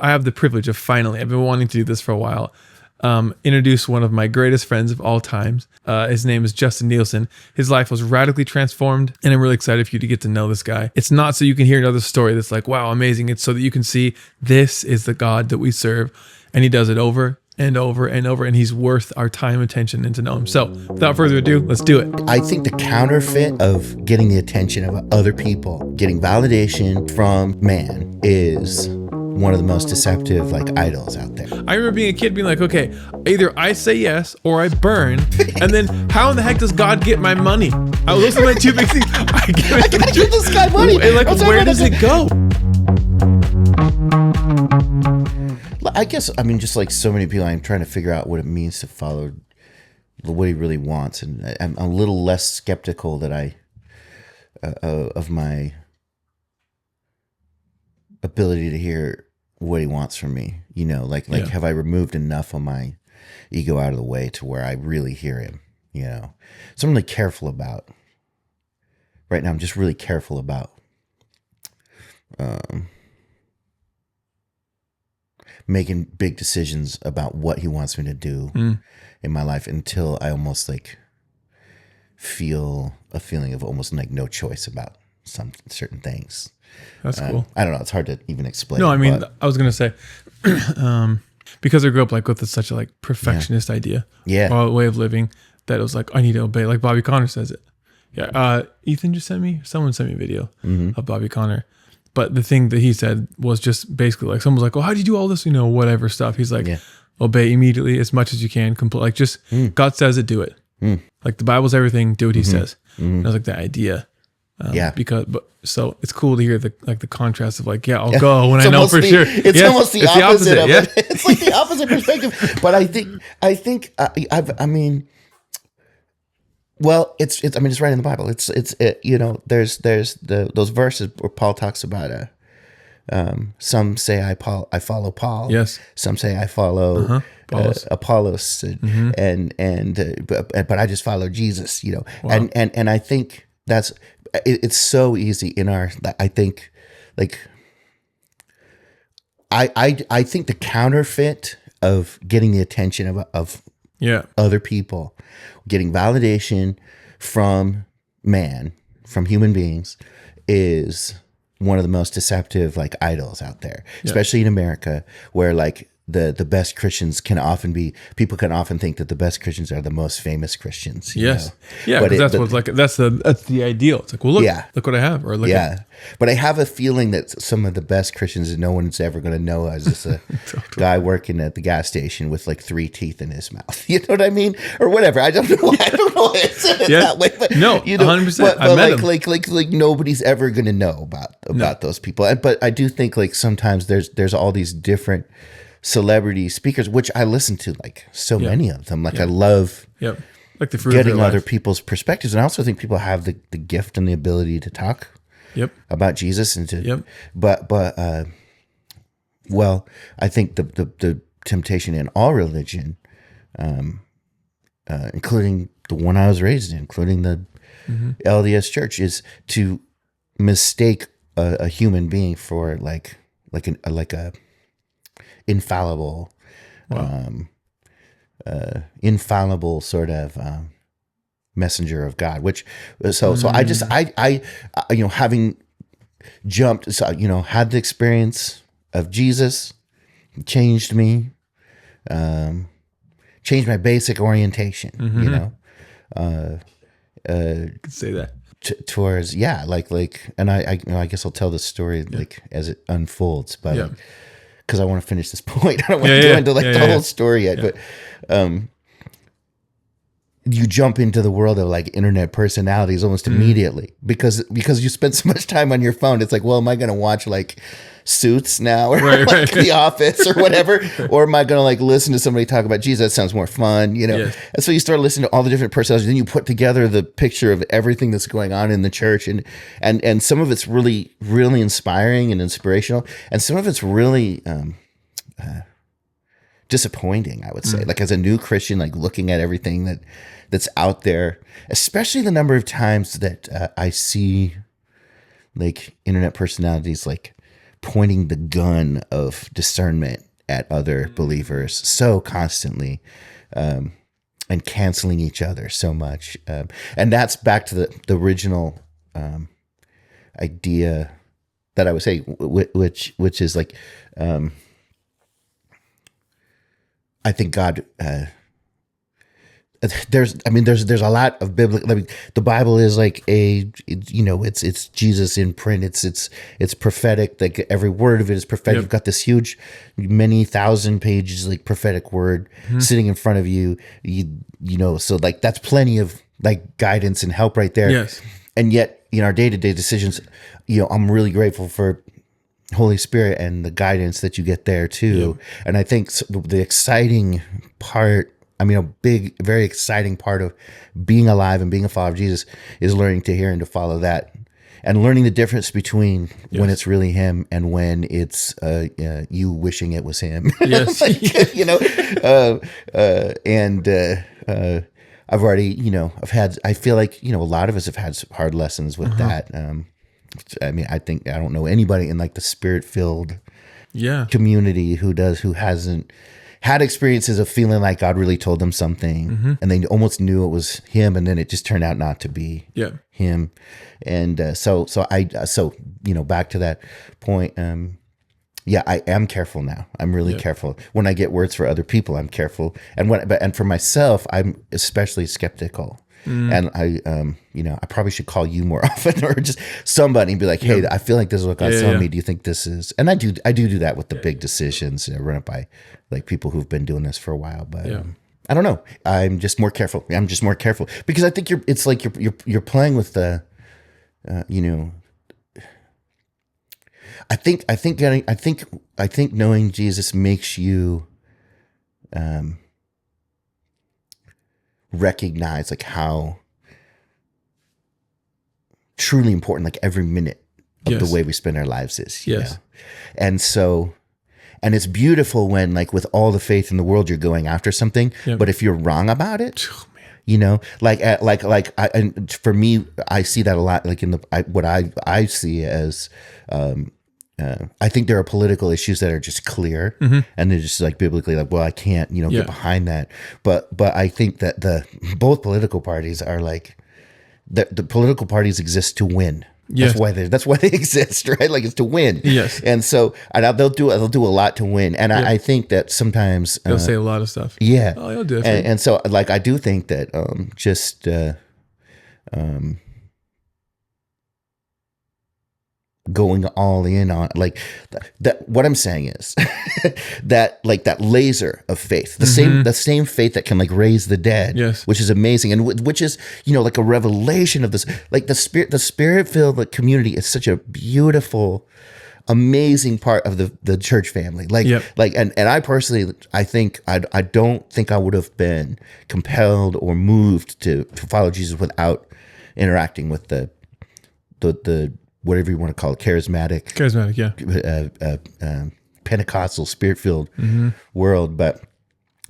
I have the privilege of finally, I've been wanting to do this for a while, introduce one of my greatest friends of all times. His name is Justin Nielsen. His life was radically transformed, and I'm really excited for you to get to know this guy. It's not so you can hear another story that's like, wow, amazing. It's so that you can see this is the God that we serve, and he does it over and over and over, and he's worth our time, attention, and to know him. So without further ado, let's do it. I think the counterfeit of getting the attention of other people, getting validation from man, is one of the most deceptive idols out there. I remember being a kid being like, okay, either I say yes or I burn, and then how in the heck does God get my money? Those are my two big things. I gotta give this guy money. And where does it go? I guess, just like so many people, I'm trying to figure out what it means to follow what he really wants, and I'm a little less skeptical that of my ability to hear what he wants from me. Have I removed enough of my ego out of the way to where I really hear him? So I'm really careful about right now. I'm just really careful about making big decisions about what he wants me to do in my life until I almost feel a feeling of almost no choice about some certain things. That's cool. I don't know. It's hard to even explain. No, I was going to say, because I grew up with such a perfectionist idea, or way of living, that it was I need to obey. Like Bobby Connor says it. Yeah. Ethan just someone sent me a video of Bobby Connor. But the thing that he said was just basically someone's like, "Oh, how do you do all this? Whatever stuff." He's like, "Obey immediately as much as you can. God says it, do it. The Bible's everything. Do what He says." And I was like, that idea. So it's cool to hear the contrast of I'll go when I know for sure. It's almost the opposite of it. It's the opposite perspective. But I think well, it's right in the Bible. There's those verses where Paul talks about some say I follow Paul. Yes. Some say I follow Apollos, but I just follow Jesus. Wow. And I think it's so easy in our. I think I think the counterfeit of getting the attention of other people, getting validation from man, from human beings, is one of the most deceptive idols out there, especially in America, where the best Christians people can often think that the best Christians are the most famous Christians. Yes. Yeah, because that's the ideal. It's look what I have. Or But I have a feeling that some of the best Christians, no one's ever going to know as just a guy working at the gas station with 3 teeth in his mouth. You know what I mean? Or whatever. I don't know why I said it that way. But, no, 100%. But nobody's ever going to know about those people. But I do think sometimes there's all these different celebrity speakers, which I listen to so many of them. I love the fruit getting of other life. people's perspectives. And I also think people have the gift and the ability to talk about Jesus and to well, I think the temptation in all religion, including the one I was raised in, including the LDS church, is to mistake a human being for a infallible, infallible sort of messenger of God. Which so I having jumped, had the experience of Jesus, changed me, changed my basic orientation. Could say that. Towards and I guess I'll tell the story as it unfolds, but because I want to finish this point. I don't want to go into the whole story yet, but you jump into the world of internet personalities almost immediately because you spend so much time on your phone. It's well, am I going to watch Suits now or The Office or whatever, or am I going to listen to somebody talk about Jesus? That sounds more fun, And so you start listening to all the different personalities, then you put together the picture of everything that's going on in the church, and some of it's really, really inspiring and inspirational, and some of it's really disappointing, I would say. As a new Christian, looking at everything that's out there, especially the number of times that I see internet personalities pointing the gun of discernment at other believers so constantly, and canceling each other so much. And that's back to the original idea that I would say, which is like, I think God, there's a lot of biblical, I mean, the Bible is like it's Jesus in print. It's prophetic. Like every word of it is prophetic. Yep. You've got this huge, many thousand pages, like prophetic word sitting in front of you, so like that's plenty of like guidance and help right there. Yes. And yet in our day-to-day decisions, I'm really grateful for Holy Spirit and the guidance that you get there too. Yep. And I think the exciting part, a very exciting part of being alive and being a follower of Jesus is learning to hear and to follow that, and learning the difference between when it's really him and when it's you wishing it was him. Yes. I've already, I feel like, a lot of us have had hard lessons with that. I don't know anybody in like the spirit-filled community who hasn't had experiences of feeling like God really told them something, and they almost knew it was him, and then it just turned out not to be him. And so back to that point, I am careful now. I'm really careful when I get words for other people. I'm careful, and for myself, I'm especially skeptical. And I probably should call you more often, or just somebody, and be like, hey, I feel like this is what God's telling me. Do you think this is? And I do that with the big decisions. Run it by like people who've been doing this for a while, but I don't know. I'm just more careful. Because I think you're playing with the, I think knowing Jesus makes you, recognize like how truly important like every minute of the way we spend our lives is. And so, and it's beautiful when like with all the faith in the world you're going after something, but if you're wrong about it, and for me, I see that a lot. Like in what I see as, I think there are political issues that are just clear, and they're just like biblically like, well, I can't, get behind that. But I think that both political parties are like, the political parties exist to win. Yes. That's why they exist, right? Like it's to win. Yes. And so they'll do a lot to win. And I think that sometimes they'll say a lot of stuff. Yeah. Oh, they'll do it. And so like I do think that going all in on like that. What I'm saying is that like that laser of faith, the same faith that can like raise the dead, which is amazing, and which is like a revelation of this. Like the spirit-filled like community is such a beautiful, amazing part of the church family. And I personally, I think I don't think I would have been compelled or moved to follow Jesus without interacting with the whatever you want to call it, charismatic, Pentecostal, spirit-filled world. But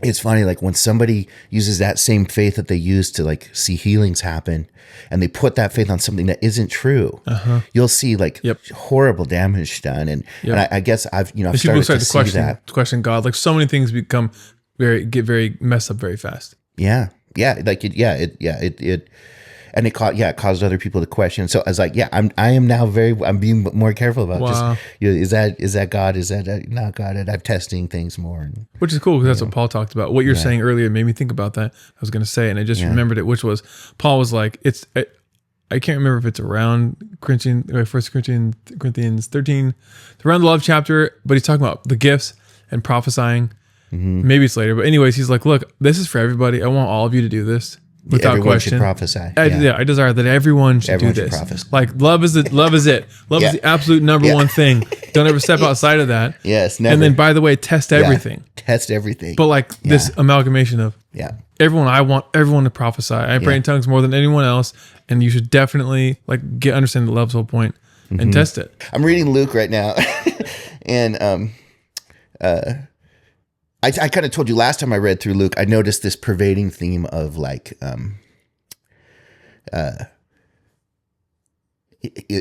it's funny, like when somebody uses that same faith that they use to like see healings happen, and they put that faith on something that isn't true, you'll see like horrible damage done. And I guess I've started to see that. Question God, like so many things get very messed up very fast. And it caused other people to question. So I was like, I'm being more careful about just, is that God? Is that not God? And I'm testing things more. Which is cool because that's what Paul talked about. What you're saying earlier made me think about that. I was going to say, and I just remembered it, which was Paul was like, I can't remember if it's around 1 Corinthians 13, it's around the love chapter, but he's talking about the gifts and prophesying. Maybe it's later, but anyways, he's like, look, this is for everybody. I want all of you to do this. Without everyone question, should prophesy. I desire that everyone should do this. Prophesy. Like love is it. Love is the absolute number one thing. Don't ever step outside of that. Yes, never. And then, by the way, test everything. Test everything. But like this amalgamation of everyone. I want everyone to prophesy. I pray in tongues more than anyone else, and you should definitely like understand the love's whole point and test it. I'm reading Luke right now, and I kind of told you last time I read through Luke, I noticed this pervading theme of like,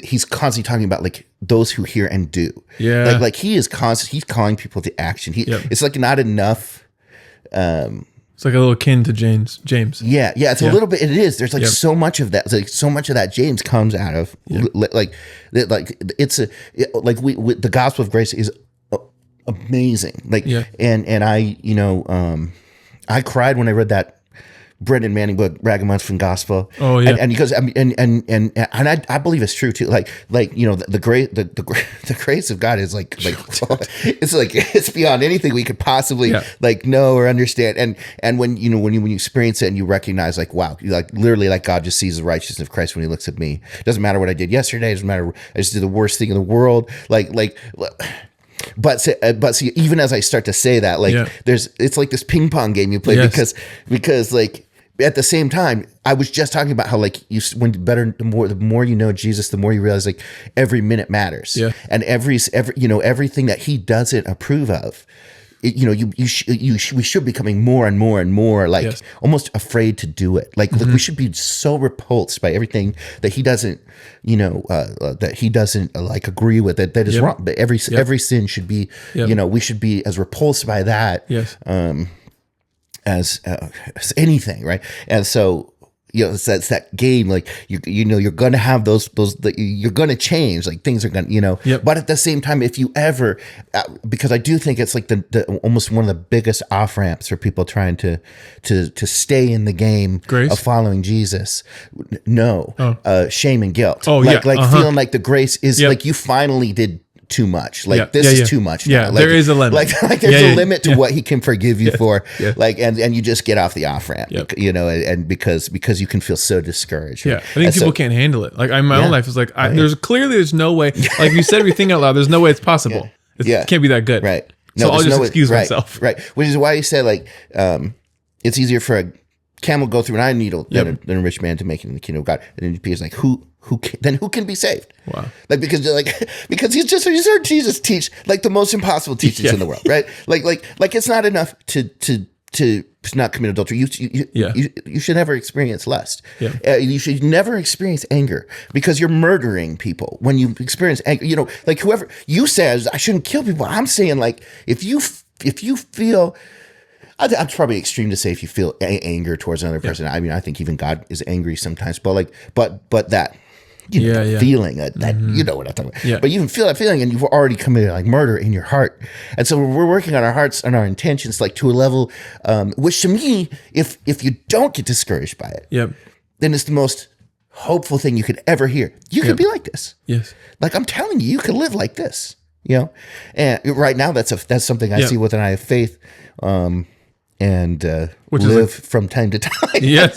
he's constantly talking about like those who hear and do. Yeah. Like he is he's calling people to action. It's like not enough. It's like a little kin to James. Yeah. It's a little bit. It is. There's like so much of that. It's like so much of that James comes out of like the gospel of grace is amazing. Like, and I, I cried when I read that Brendan Manning book, Ragamuffin Gospel. Oh yeah, and he goes, and I believe it's true too. Like the grace of God is like it's beyond anything we could possibly like know or understand. And when you experience it and you recognize like, wow, like literally like God just sees the righteousness of Christ when He looks at me. It doesn't matter what I did yesterday. It doesn't matter. I just did the worst thing in the world. But see, even as I start to say that, like it's like this ping pong game you play because like at the same time, I was just talking about how like the more you know Jesus, the more you realize like every minute matters. Yeah. And everything that He doesn't approve of, we should be becoming more and more and more like almost afraid to do it. Like we should be so repulsed by everything that He doesn't, that He doesn't like agree with that is wrong. But every sin should be, we should be as repulsed by that. Yes. As anything, right? And so it's that game. Like you're gonna have those you're gonna change. Like things are gonna But at the same time, if you ever, because I do think it's like the almost one of the biggest off ramps for people trying to stay in the game of following Jesus. Shame and guilt. Feeling like the grace is like you finally did too much. Like this is too much. Yeah, now. There is a limit. Like there's a limit to what He can forgive you for. Yeah. Like and you just get off the off ramp. And because you can feel so discouraged. Yeah, I think people can't handle it. Like in my own life, it's like there's no way. Like you said everything out loud. There's no way it's possible. It can't be that good. Right. So I'll just excuse myself. Right. Which is why you said like it's easier for a camel to go through an eye needle than a rich man to make it in the kingdom of God. And then Peter's like, who can be saved? Wow. Like because he's heard Jesus teach like the most impossible teachings in the world, right? Like it's not enough to not commit adultery. You should never experience lust. Yeah. You should never experience anger because you're murdering people when you experience anger. Like whoever you says I shouldn't kill people. I'm saying like if you feel. It's probably extreme to say if you feel anger towards another person. I mean, I think even God is angry sometimes, but that feeling that you know what I'm talking about. Yeah. But you can feel that feeling, and you've already committed like murder in your heart. And so we're working on our hearts and our intentions, like to a level, which to me, if you don't get discouraged by it, then it's the most hopeful thing you could ever hear. You could be like this. Yes. Like I'm telling you, you could live like this. And right now that's something I see with an eye of faith. And live from time to time. Yes.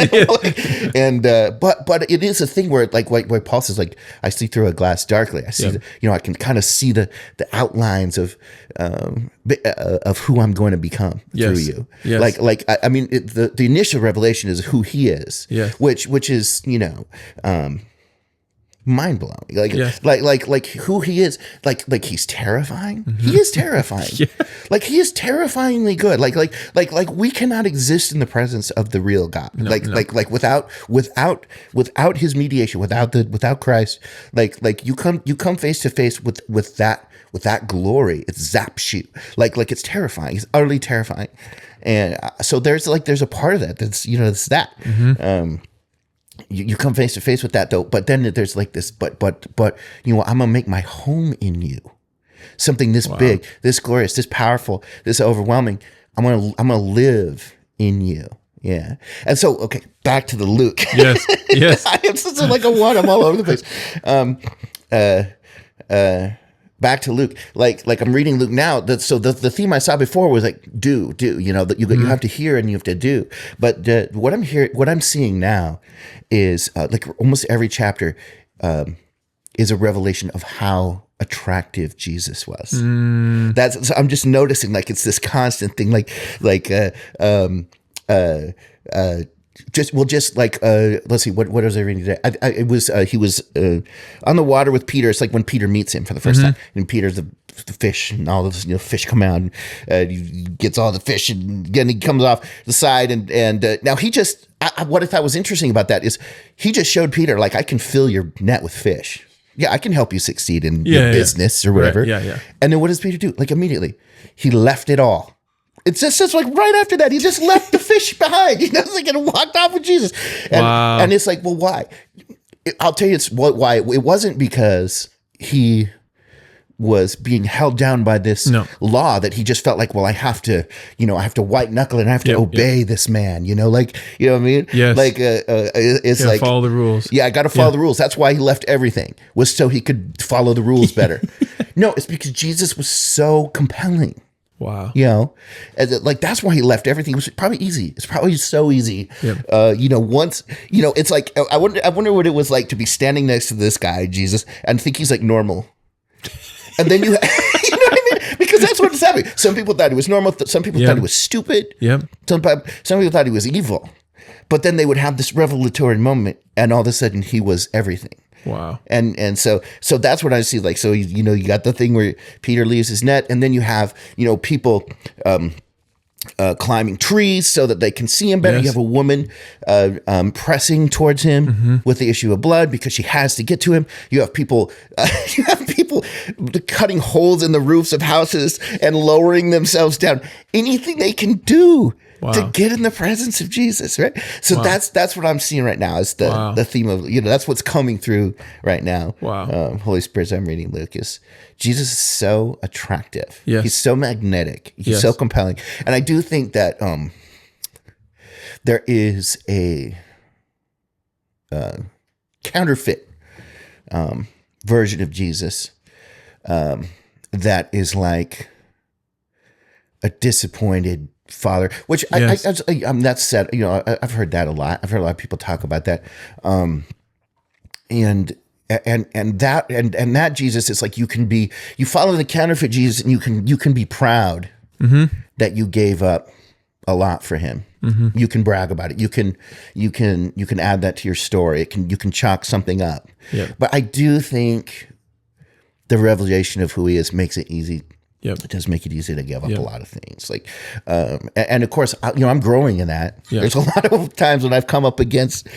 And but it is a thing where like Paul says, like I see through a glass darkly. I see I can kind of see the outlines of who I'm going to become through you. Yes. Like I mean the initial revelation is who He is. Yes. Which is mind blowing. Like who He is. Like He's terrifying. Mm-hmm. He is terrifying. Like He is terrifyingly good. Like we cannot exist in the presence of the real God. Like without His mediation, without Christ. Like you come face to face with that glory. It zaps you. Like it's terrifying. It's utterly terrifying. And so there's a part of that that's it's that. Mm-hmm. You come face to face with that though, but then there's like this, but I'm gonna make my home in you, something this big, this glorious, this powerful, this overwhelming. I'm gonna live in you, yeah. And so, okay, back to the Luke. Yes. I am such like a one. I'm all over the place. Back to Luke, like I'm reading Luke now. So the theme I saw before was like do that you have to hear and you have to do. But what I'm seeing now is like almost every chapter is a revelation of how attractive Jesus was. So I'm just noticing like it's this constant thing, just like let's see what was I reading today? It was he was on the water with Peter. It's like when Peter meets him for the first time, and Peter's the fish, and all of this fish come out, and he gets all the fish, and again he comes off the side, and now he just what I thought was interesting about that is he just showed Peter like I can fill your net with fish. I can help you succeed in your business or whatever. Right. Yeah. And then what does Peter do? Like immediately, he left it all. It's just like right after that, he just left the fish behind. He doesn't like and walked off with Jesus. And it's like, well, why? I'll tell you, why. It wasn't because he was being held down by this law that he just felt like, well, I have to white knuckle and I have to obey this man, like, you know what I mean? Yes. Like, it's like follow the rules. Yeah. I got to follow the rules. That's why he left everything, was so he could follow the rules better. No, it's because Jesus was so compelling. Wow. Like that's why he left everything. It was probably easy. It's probably so easy. Yep. Once, it's like, I wonder what it was like to be standing next to this guy, Jesus, and think he's like normal. And then you know what I mean? Because that's what is happening. Some people thought he was normal. Some people thought he was stupid. Yep. Some people thought he was evil. But then they would have this revelatory moment, and all of a sudden he was everything. Wow. And so that's what I see. Like, so, you got the thing where Peter leaves his net, and then you have, people climbing trees so that they can see him better. Yes. You have a woman pressing towards him with the issue of blood because she has to get to him. You have people cutting holes in the roofs of houses and lowering themselves down. Anything they can do to get in the presence of Jesus, right? So that's what I'm seeing right now is the theme of, that's what's coming through right now. Wow. Holy Spirit, I'm reading Lucas. Jesus is so attractive. Yes. He's so magnetic. He's so compelling. And I do think that there is a counterfeit version of Jesus that is like a disappointed father, which that's said, I've heard that a lot. I've heard a lot of people talk about that. And that Jesus is like, you follow the counterfeit Jesus, and you can be proud that you gave up a lot for him. You can brag about it. You can add that to your story. You can chalk something up. Yep. But I do think the revelation of who he is makes it easy. Yep. It does make it easy to give up a lot of things. Like, and of course, I'm growing in that. Yep. There's a lot of times when I've come up against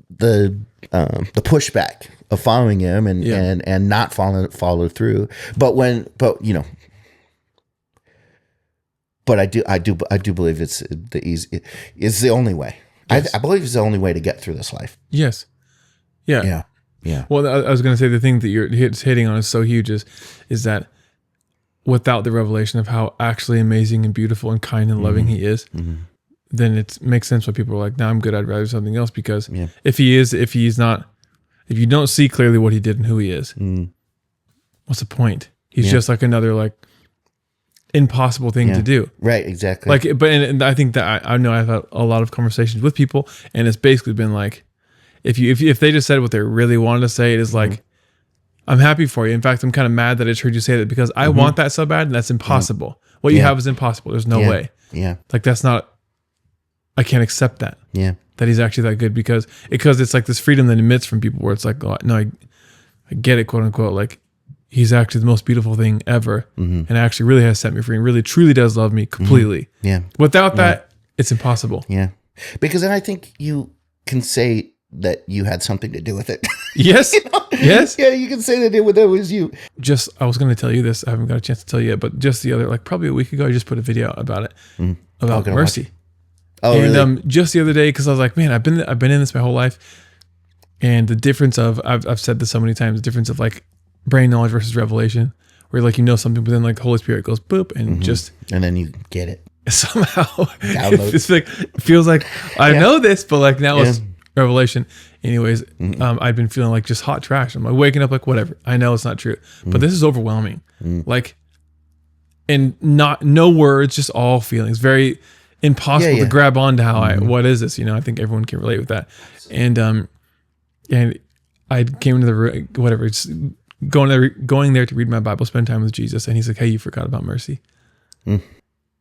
the pushback of following him and not follow through. But I do believe it's the only way. Yes. I believe it's the only way to get through this life. Yes. Yeah. Well, I was going to say the thing that you're hitting on is so huge is that without the revelation of how actually amazing and beautiful and kind and loving he is, then it makes sense why people are like, "No, I'm good. I'd rather do something else." Because if you don't see clearly what he did and who he is, what's the point? He's just like another like impossible thing to do. Right. Exactly. Like, but I think that I know I've had a lot of conversations with people, and it's basically been like, if they just said what they really wanted to say, it is like, I'm happy for you. In fact, I'm kind of mad that I just heard you say that because I want that so bad, and that's impossible. What you have is impossible. There's no way. Yeah. Like that's not. I can't accept that. Yeah. That he's actually that good because it's like this freedom that emits from people where it's like, oh, no, I get it, quote unquote. Like he's actually the most beautiful thing ever, and actually really has set me free and really truly does love me completely. Yeah. Without that, it's impossible. Yeah. Because then I think you can say that you had something to do with it. Yes. Yes. Yeah, you can say that it was you. I was going to tell you this. I haven't got a chance to tell you yet, but just the other, probably a week ago, I just put a video out about it, about mercy. Oh, and really? Just the other day, because I was like, man, I've been in this my whole life, and the difference of I've said this so many times, the difference of like brain knowledge versus revelation, where like something, but then like the Holy Spirit goes boop and then you get it somehow. It's like it feels like I know this, but like now it's revelation. Anyways, I've been feeling like just hot trash. I'm like waking up like whatever. I know it's not true, but this is overwhelming. Like, and no words, just all feelings. Very impossible to grab onto how what is this? I think everyone can relate with that. And I came into the whatever, just going there to read my Bible, spend time with Jesus, and he's like, "Hey, you forgot about mercy."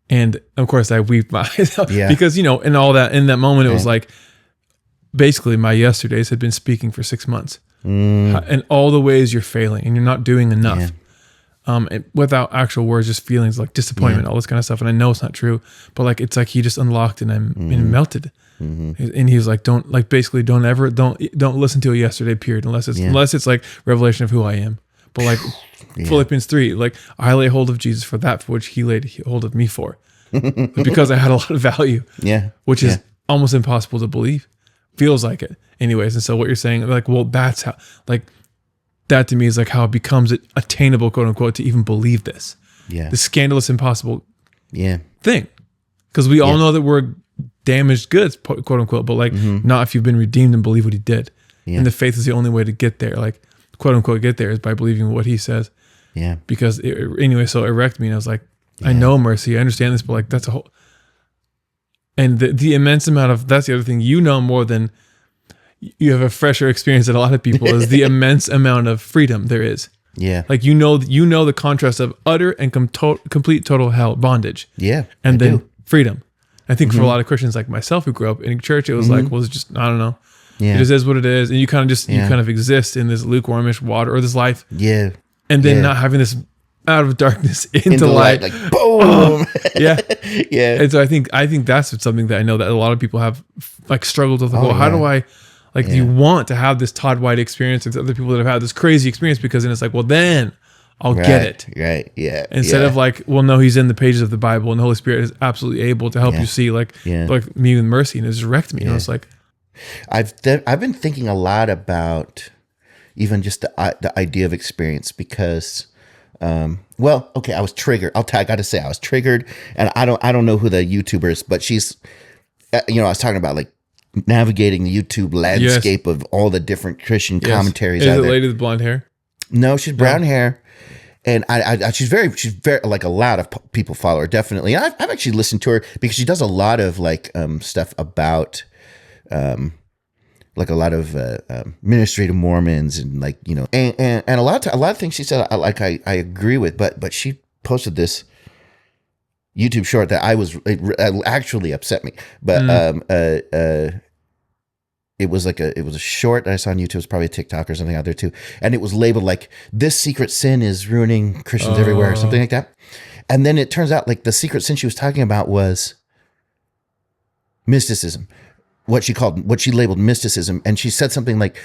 And of course, I weep my eyes out because in all that in that moment, it was like basically my yesterdays had been speaking for 6 months, and all the ways you're failing and you're not doing enough. And without actual words, just feelings like disappointment, all this kind of stuff. And I know it's not true, but like, it's like he just unlocked and I'm melted. And he was like, don't listen to it yesterday, period, unless it's like revelation of who I am. But like Philippians 3, like I lay hold of Jesus for that for which he laid hold of me for. Because I had a lot of value. Yeah. Which is almost impossible to believe. Feels like it. Anyways, and so what you're saying, like, well, that's how, like, that to me is like how it becomes attainable, quote unquote, to even believe this. Yeah. The scandalous, impossible thing. Because we all know that we're damaged goods, quote unquote, but like not if you've been redeemed and believe what he did. Yeah. And the faith is the only way to get there, like, quote unquote, get there is by believing what he says. Yeah. Because anyway, so it wrecked me. And I was like, I know mercy. I understand this, but like, that's a whole, and the immense amount of, that's the other thing, you know, more than, you have a fresher experience than a lot of people, is the immense amount of freedom there is. Yeah. Like, you know the contrast of utter and complete total hell, bondage. Yeah. And then freedom. I think for a lot of Christians like myself who grew up in church, it was like, well, it's just, I don't know. Yeah. It just is what it is. And you kind of just, you kind of exist in this lukewarmish water or this life. Yeah. And then not having this out of darkness into light. Like, boom. Yeah. Yeah. And so I think that's something that I know that a lot of people have like struggled with. Like, well, how do I, like, do you want to have this Todd White experience with other people that have had this crazy experience? Because then it's like, well, then I'll get it. Right. Yeah. Instead of like, well, no, he's in the pages of the Bible and the Holy Spirit is absolutely able to help you see like me with mercy, and it just wrecked me. And I was like, I've been thinking a lot about even just the idea of experience because, well, okay, I was triggered. I got to say I was triggered, and I don't know who the YouTuber is, but she's, I was talking about like navigating the YouTube landscape of all the different Christian commentaries. Is it the lady with blonde hair? No, she's brown hair. And she's very like a lot of people follow her, definitely. And I've actually listened to her because she does a lot of like stuff about like a lot of ministry to Mormons and like, and a lot of things she said I agree with, but she posted this YouTube short that it actually upset me. But it was a short that I saw on YouTube. It was probably a TikTok or something out there too. And it was labeled like, this secret sin is ruining Christians everywhere or something like that. And then it turns out like the secret sin she was talking about was mysticism, what she labeled mysticism. And she said something like,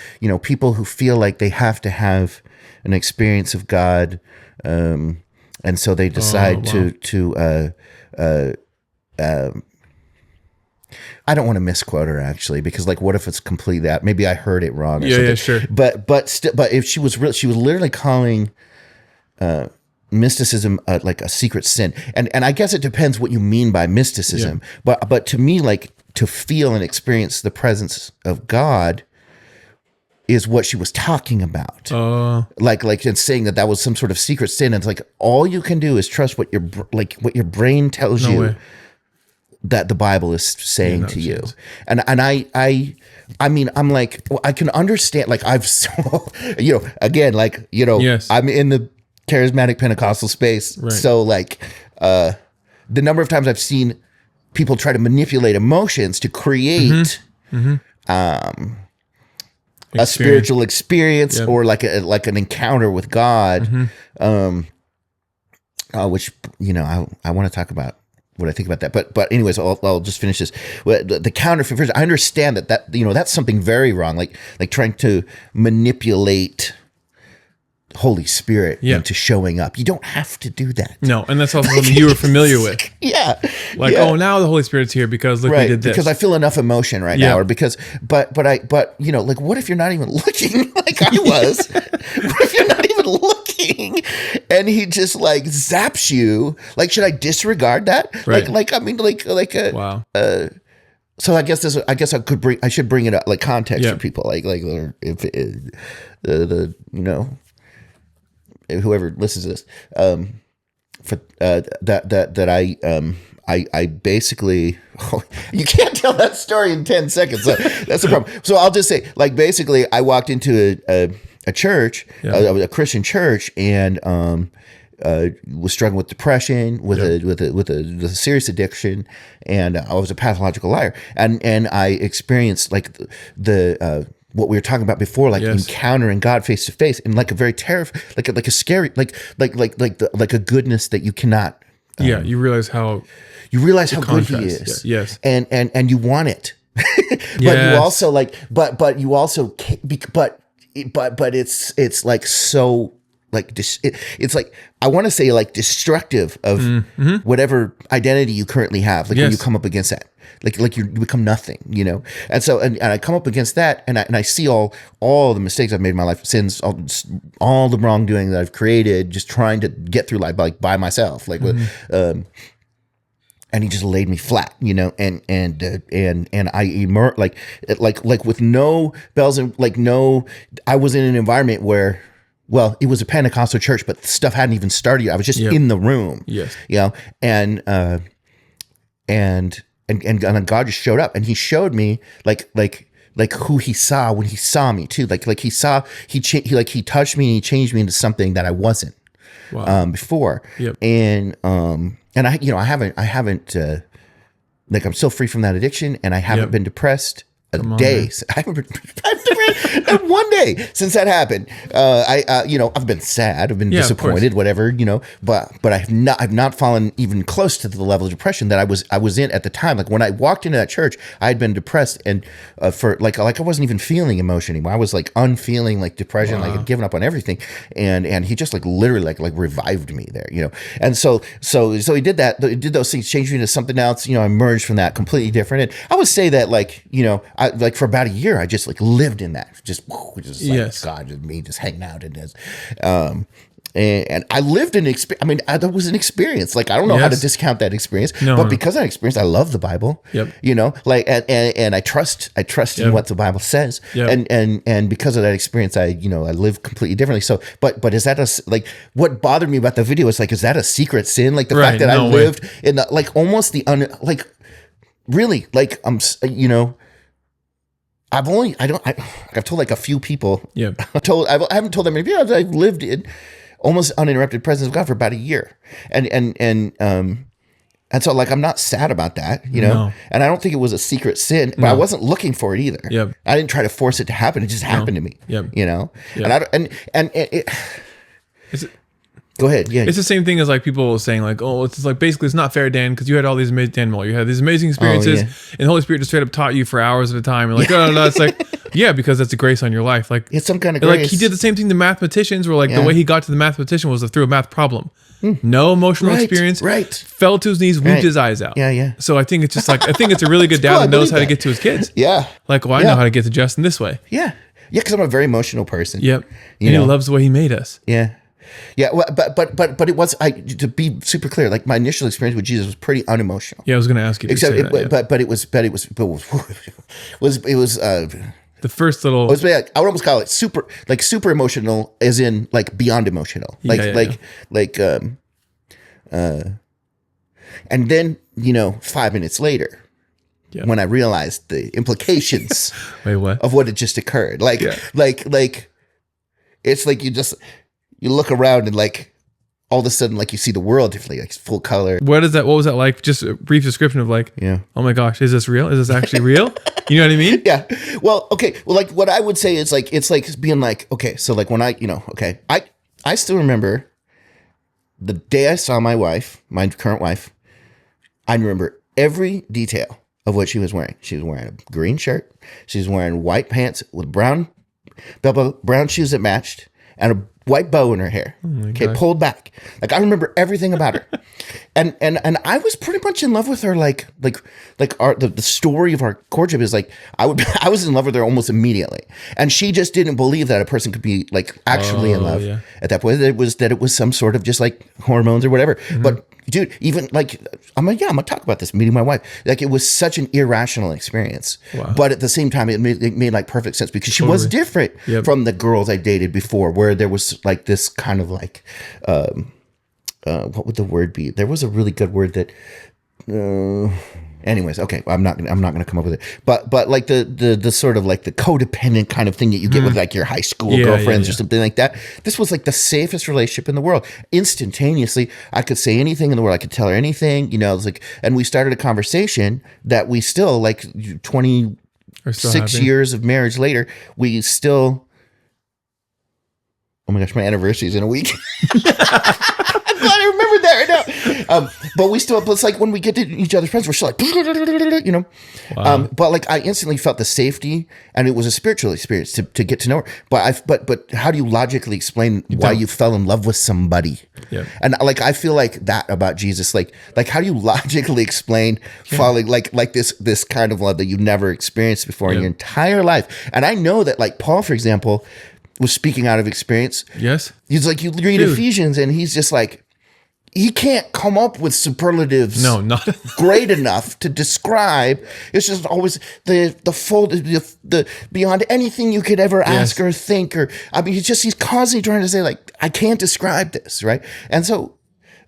people who feel like they have to have an experience of God. And so they decide to I don't want to misquote her actually, because like, what if it's completely that? Maybe I heard it wrong. Or something. Yeah, sure. But if she was literally calling mysticism like a secret sin, and I guess it depends what you mean by mysticism. Yeah. But to me, like to feel and experience the presence of God is what she was talking about. Like and saying that was some sort of secret sin. And it's like all you can do is trust what your brain tells you. Way. That the Bible is saying to you. And I mean, I'm like, well, I can understand, like I've, again, like, I'm in the charismatic Pentecostal space. Right. So like, the number of times I've seen people try to manipulate emotions to create, a spiritual experience or like an encounter with God, which, I want to talk about what I think about that. But anyways, I'll just finish this. The counterfeit, I understand that that's something very wrong. Like trying to manipulate Holy Spirit into showing up. You don't have to do that. No, and that's also something you were familiar with. Yeah. Like, oh, now the Holy Spirit's here because look, we did this. Because I feel enough emotion right now, or because, but like, what if you're not even looking like I was? What if you're not even looking and he just like zaps you? Like, should I disregard that? Right. Wow. So I guess I should bring it up, like context for people, like if whoever listens to this, I basically, you can't tell that story in 10 seconds. So that's the problem. So I'll just say, like, basically I walked into a church, a Christian church, and was struggling with depression, with a serious addiction, and I was a pathological liar, and I experienced like the what we were talking about before, like encountering God face to face, and like a very like a scary, like a goodness that you cannot. You realize how good He is. Yes. And you want it. But you also like, but you also, but it's like so like it's like I want to say like destructive of whatever identity you currently have. Like when you come up against that, like you become nothing, you know. And so and I come up against that, and I see all the mistakes I've made in my life, sins, all the wrongdoing that I've created, just trying to get through life like by myself, like with. And he just laid me flat, you know, and I like with no bells and like no. I was in an environment where, well, it was a Pentecostal church, but stuff hadn't even started yet. I was just in the room, you know, and God just showed up, and he showed me like who he saw when he saw me too, like he touched me and he changed me into something that I wasn't before, and I, you know, I haven't, like I'm still free from that addiction, and I haven't been depressed a day. I haven't been one day since that happened. You know, I've been sad, I've been disappointed, whatever, you know, but I've not fallen even close to the level of depression that I was in at the time. Like when I walked into that church, I had been depressed, and for like I wasn't even feeling emotion anymore. I was like unfeeling like depression, like I'd given up on everything, and he just like literally like revived me there, you know. And so he did that, he did those things, changed me into something else, you know. I emerged from that completely different, and I would say that, like, you know, I like for about a year I just like lived in that, just like God, just me just hanging out in this, and I lived an experience. I mean, that was an experience. Like I don't know how to discount that experience, but because of that experience, I love the Bible. You know, like and I trust in what the Bible says, and because of that experience, I live completely differently. So, but is that like what bothered me about the video is like, is that a secret sin? Like the fact that I lived in the like almost the like really like you know. I've told like a few people. I haven't told them many people. I've lived in almost uninterrupted presence of God for about a year, and so like I'm not sad about that, you know. And I don't think it was a secret sin, but I wasn't looking for it either. I didn't try to force it to happen. It just happened to me. You know. And go ahead. Yeah, it's the same thing as like people saying like, oh, it's like basically it's not fair, Dan, because you had all these amazing Dan Muller, you had these amazing experiences, and the Holy Spirit just straight up taught you for hours at a time. And like, oh no, it's like, because that's a grace on your life. Like it's some kind of grace. Like he did the same thing to mathematicians, where like the way he got to the mathematician was through a math problem. No emotional experience. Fell to his knees, weeped his eyes out. So I think it's just like, I think it's a really good dad that knows how to get to his kids. Like, well, I know how to get to Justin this way. Because I'm a very emotional person. And he loves the way he made us. Well, but it was, to be super clear, like my initial experience with Jesus was pretty unemotional. I was going to ask you to say that, but it was the first little. I would almost call it super emotional, as in like beyond emotional, and then 5 minutes later, when I realized the implications of what had just occurred, like it's like you look around and like all of a sudden like you see the world differently, like full color. What was that like? Just a brief description of like, oh my gosh, is this real? Is this actually real? You know what I mean? Well, okay. Well, like what I would say is like, it's like being like, okay, so like when I still remember the day I saw my wife, my current wife. I remember every detail of what she was wearing. She was wearing a green shirt. She was wearing white pants with brown shoes that matched, and a white bow in her hair, pulled back. Like I remember everything about her, and I was pretty much in love with her. Like the story of our courtship is like I was in love with her almost immediately, and she just didn't believe that a person could be like actually in love at that point. That it was some sort of just like hormones or whatever. But dude, even like I'm gonna talk about this meeting my wife. Like it was such an irrational experience, but at the same time it made like perfect sense, because she was different from the girls I dated before, where there was like this kind of like what would the word be? There was a really good word that anyways, okay, I'm not gonna come up with it, but like the sort of like the codependent kind of thing that you get with like your high school girlfriends or something like that. This was like the safest relationship in the world. Instantaneously, I could say anything in the world. I could tell her anything, it was like, and we started a conversation that we still, like 26 years of marriage later, we still Oh my gosh, my anniversary is in a week. I'm glad I remembered that right now. But we still, it's like when we get to each other's presence, we're still like, you know. Wow. But like I instantly felt the safety, and it was a spiritual experience to get to know her. But how do you logically explain why you fell in love with somebody? Yeah. And like I feel like that about Jesus. Like how do you logically explain falling like this kind of love that you never experienced before in your entire life? And I know that like Paul, for example, was speaking out of experience. Yes. He's like, you read Ephesians, and he's just like, he can't come up with superlatives not great enough to describe. It's just always the beyond anything you could ever ask or think. Or I mean, he's constantly trying to say like, I can't describe this, right? And so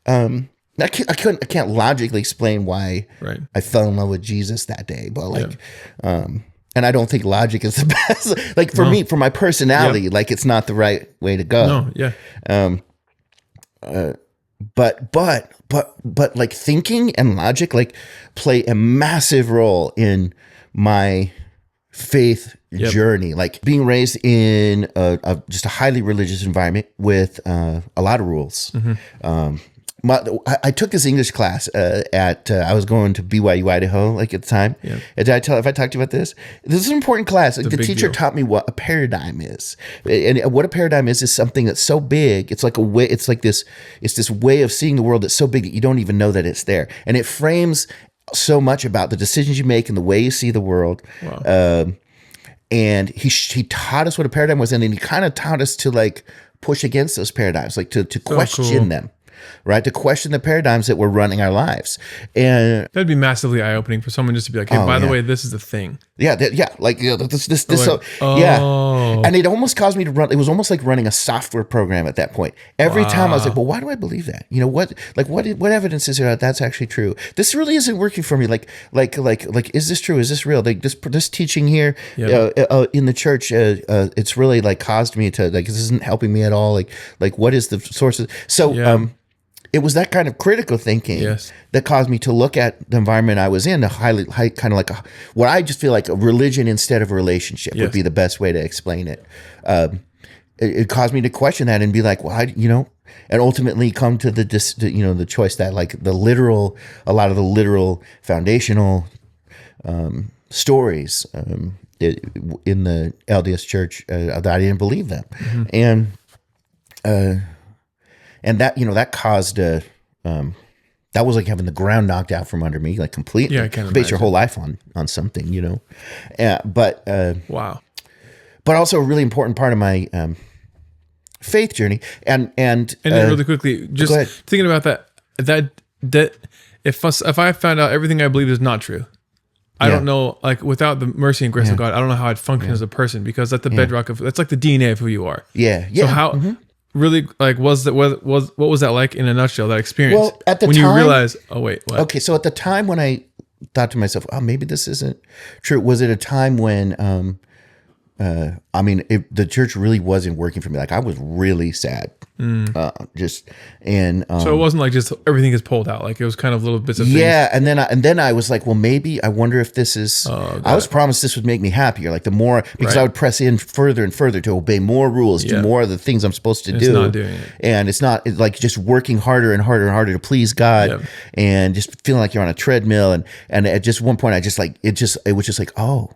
I can't logically explain why I fell in love with Jesus that day, but like and I don't think logic is the best. Like for me, for my personality, like it's not the right way to go. But like thinking and logic like play a massive role in my faith journey. Like being raised in just a highly religious environment with a lot of rules. I took this English class I was going to BYU, Idaho, like at the time. Yeah. Did I tell if I talked to you about this? This is an important class. Like the teacher taught me what a paradigm is, and what a paradigm is something that's so big. It's like a way. It's this way of seeing the world that's so big that you don't even know that it's there, and it frames so much about the decisions you make and the way you see the world. Wow. And he taught us what a paradigm was, and then he kind of taught us to like push against those paradigms, like to question them. Right, to question the paradigms that we're running our lives, and that'd be massively eye-opening for someone just to be like, "Hey, by the way, this is the thing." Like this. And it almost caused me to run. It was almost like running a software program at that point. Every time I was like, "Well, why do I believe that? You know what? Like, what evidence is there that that's actually true? This really isn't working for me. Like, is this true? Is this real? Like this teaching here in the church, it's really like caused me to like this isn't helping me at all. Like what is the source? So it was that kind of critical thinking that caused me to look at the environment I was in, the high kind of like what I just feel like a religion instead of a relationship would be the best way to explain it. It caused me to question that and be like, well, and ultimately come to the choice that like a lot of the literal foundational stories in the LDS church that I didn't believe them. And that, that caused that was like having the ground knocked out from under me, like completely. Yeah, I can base your whole life on something, But wow. But also a really important part of my faith journey. And then really quickly, just thinking about that if I found out everything I believe is not true, I don't know, like without the mercy and grace of God, I don't know how I'd function as a person, because that's the bedrock that's like the DNA of who you are. So how really like what was that like in a nutshell, that experience? Well, at the when time, you realize, oh wait, what? Okay, so at the time when I thought to myself, oh, maybe this isn't true, was it a time when the church really wasn't working for me? Like I was really sad. So it wasn't like just everything is pulled out. Like it was kind of little bits of things. And then I was like, well, maybe I wonder if this is. I was promised this would make me happier. Like the more, because I would press in further and further to obey more rules, do more of the things I'm supposed to do. It's not doing it. And it's not like just working harder and harder and harder to please God, and just feeling like you're on a treadmill. And at just one point, it was just like, oh.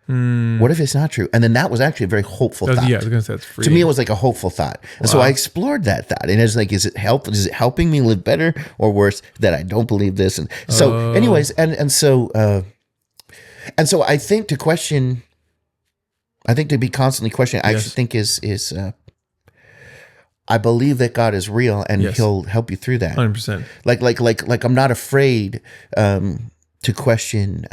What if it's not true? And then that was actually a very hopeful thought. Yeah, I was going to say that's free. To me, it was like a hopeful thought. And so I explored that thought. And it's like, is it helping me live better or worse that I don't believe this? And so anyways, and so I think to be constantly questioning, I actually think is I believe that God is real and he'll help you through that. 100%. Like I'm not afraid to question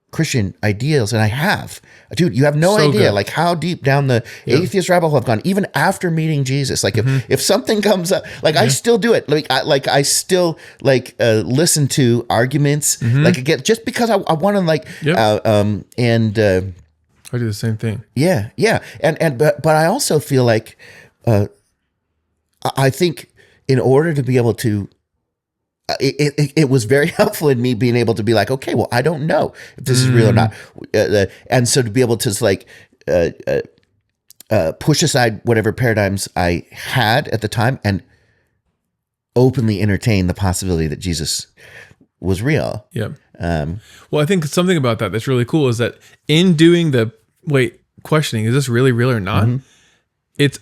Christian ideals, and I have, dude. You have no idea, like how deep down the atheist rabbit hole I've gone, even after meeting Jesus. Like if something comes up, like I still do it. I still listen to arguments, like again, just because I want to I do the same thing. But I also feel like I think in order to be able to. It was very helpful in me being able to be like, okay, well, I don't know if this is real or not, and so to be able to push aside whatever paradigms I had at the time and openly entertain the possibility that Jesus was real. Yeah. Well, I think something about that that's really cool is that in doing the questioning, is this really real or not? Mm-hmm. It's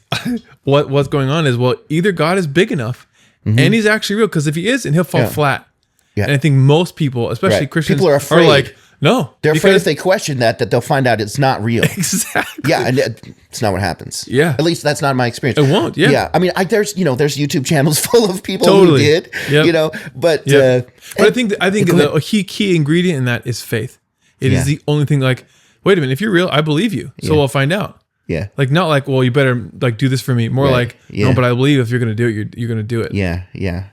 what's going on is, well, either God is big enough and he's actually real, because if he isn't, he'll fall flat. Yeah. And I think most people, especially Christians, people are afraid. Like, no. They're afraid if they question that they'll find out it's not real. Exactly. Yeah, and it's not what happens. Yeah. At least that's not my experience. It won't, yeah. Yeah. I mean, there's YouTube channels full of people who did, but... but I think the key ingredient in that is faith. It is the only thing, like, wait a minute, if you're real, I believe you, so I'll find out. Yeah. Like, not like, well, you better like do this for me. More like, no, but I believe if you're going to do it, you're going to do it. Yeah. Yeah.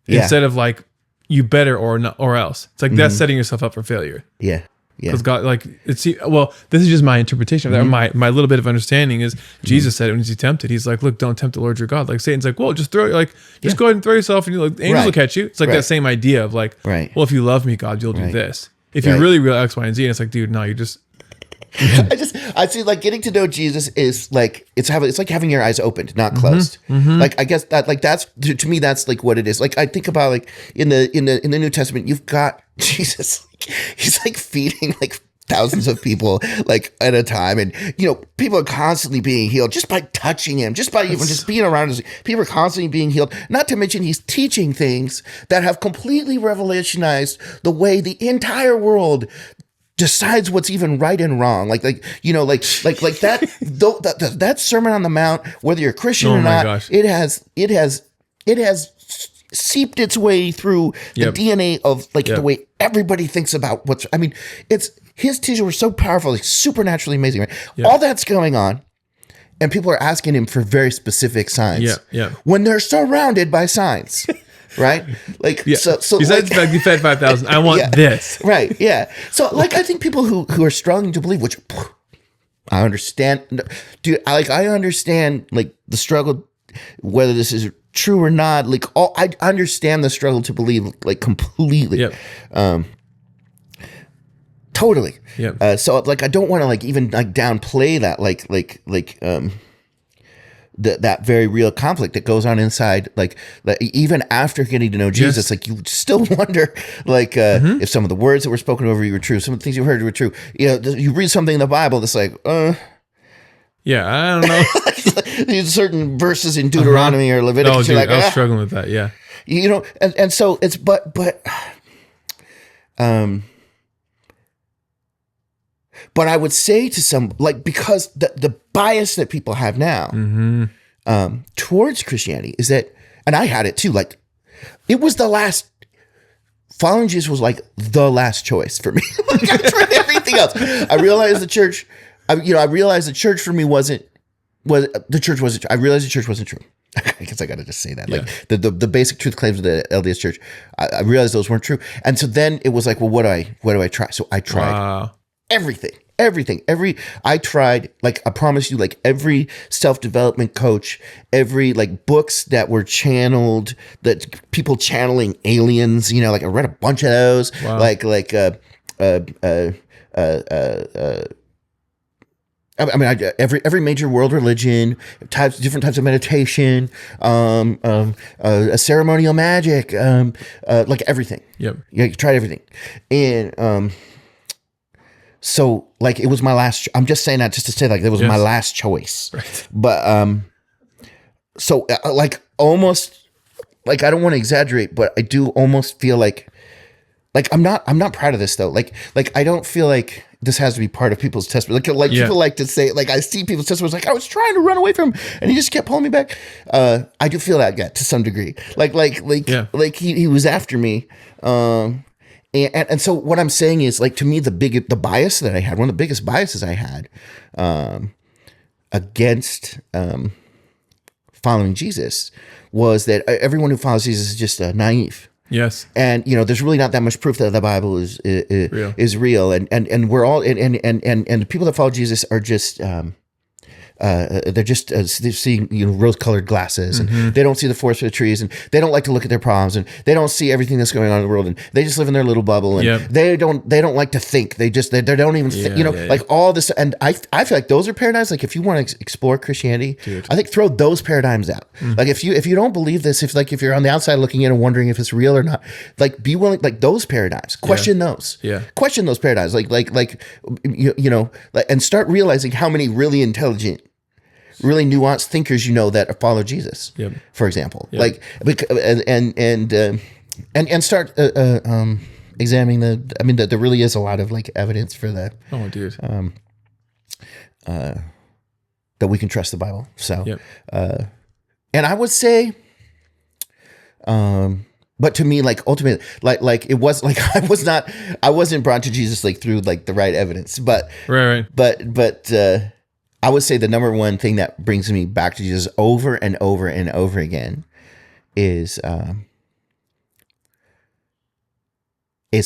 Instead of like, you better or not, or else. It's like that's setting yourself up for failure. Yeah. Yeah. Because God, like, this is just my interpretation of that. My little bit of understanding is Jesus said it when he's tempted. He's like, look, don't tempt the Lord your God. Like, Satan's like, well, just go ahead and throw yourself, and angels will catch you. It's like that same idea of like, well, if you love me, God, you'll do this. If you're really real X, Y, and Z, and it's like, dude, no, you just. I see, like, getting to know Jesus is like it's like having your eyes opened, not closed. Like, I guess that, like, that's to me, that's like what it is. Like, I think about, like, in the New Testament, you've got Jesus. He's like feeding like thousands of people like at a time, and people are constantly being healed just by touching him, just by even just being around him. People are constantly being healed. Not to mention he's teaching things that have completely revolutionized the way the entire world decides what's even right and wrong. Like that that Sermon on the Mount, whether you're Christian or not, it has seeped its way through the DNA of the way everybody thinks about his teachings were so powerful, like supernaturally amazing, right? All that's going on, and people are asking him for very specific signs. When they're surrounded by signs. Right? Like, so you said you fed 5,000. I want this. Right. Yeah. So, like, I think people who are struggling to believe, which I understand, dude, I understand, like, the struggle, whether this is true or not, like, I understand the struggle to believe, like, completely. Totally. So, like, I don't want to, like, even, like, downplay that, that very real conflict that goes on inside, like even after getting to know Jesus, like, you still wonder, like, if some of the words that were spoken over you were true, some of the things you heard were true. You read something in the Bible that's like, I don't know. These certain verses in Deuteronomy or Leviticus. Dude, I was struggling with that. Yeah. And so it's, but I would say to some, like, because the bias that people have now towards Christianity is that, and I had it too, like, it was following Jesus was like the last choice for me. Like, I tried everything else. I realized the church, I realized the church for me wasn't true. I realized the church wasn't true. I guess I got to just say that. Like, the basic truth claims of the LDS church, I realized those weren't true. And so then it was like, well, what do I try? So I tried everything. I tried, like, I promise you, like, every self-development coach, every, like, books that were channeled, that people channeling aliens, like, I read a bunch of those. Wow. Every major world religion, different types of meditation, a ceremonial magic, like, everything. You tried everything. And, so, like, it was my last, I'm just saying that just to say, like, it was my last choice. Right. But, so, like, almost, like, I don't want to exaggerate, but I do almost feel like I'm not proud of this, though. Like, I don't feel like this has to be part of people's testimony. People like to say, like, I see people's testimonies, like, I was trying to run away from him and he just kept pulling me back. I do feel that, to some degree. Like he was after me. And so what I'm saying is, like, to me, the bias that I had, one of the biggest biases I had against following Jesus was that everyone who follows Jesus is just naive. Yes. And, there's really not that much proof that the Bible is real. And we're all, and the people that follow Jesus are just, they're just they're seeing rose-colored glasses, and they don't see the forest for the trees, and they don't like to look at their problems, and they don't see everything that's going on in the world, and they just live in their little bubble, and they don't like to think. They don't even think, like all this. And I feel like those are paradigms. Like if you want to explore Christianity, dude, I think throw those paradigms out. Like if you don't believe this, if you're on the outside looking in and wondering if it's real or not, like be willing, like those paradigms, question those, question those paradigms, and start realizing how many really intelligent, really nuanced thinkers that follow Jesus, for example, like and start examining that there really is a lot of like evidence for that. Oh, dude. That we can trust the Bible. So, and I would say, but to me, like ultimately, like it was like I wasn't brought to Jesus like through like the right evidence, but but I would say the number one thing that brings me back to Jesus over and over and over again is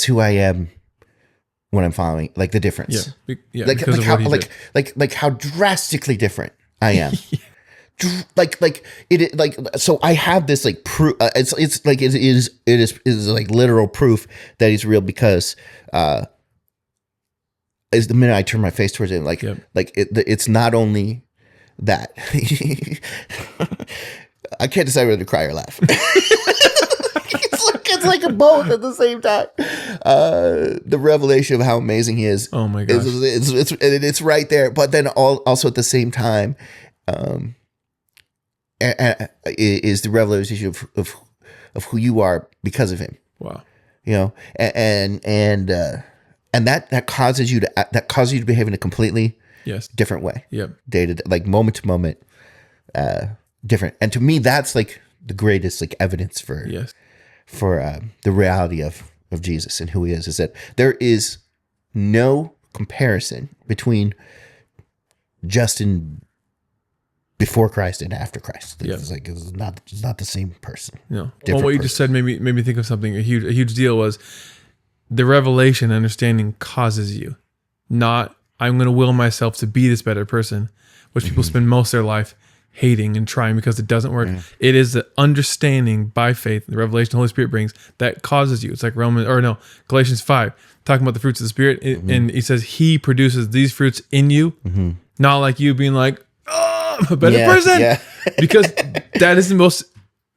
who I am when I'm following, like the difference. Like how drastically different I am. So I have this like proof. It's like it is like literal proof that he's real, because is the minute I turn my face towards him, it's not only that I can't decide whether to cry or laugh. It's like a both at the same time. The revelation of how amazing he is. Oh my gosh. It's right there. But then also at the same time, is the revelation of who you are because of him. Wow. And that causes you to behave in a completely different way. Yep. Day to day, like moment to moment, different. And to me, that's like the greatest like evidence for the reality of Jesus and who he is that there is no comparison between Justin before Christ and after Christ. It's not the same person. No. Well, what you just said made me think of something. A huge deal was the revelation understanding causes you, not I'm going to will myself to be this better person, which people spend most of their life hating and trying because it doesn't work. It is the understanding by faith, the revelation the Holy Spirit brings, that causes you. It's like Galatians 5, talking about the fruits of the Spirit. And he says he produces these fruits in you, not like you being like, oh, I'm a better person. Because that is the most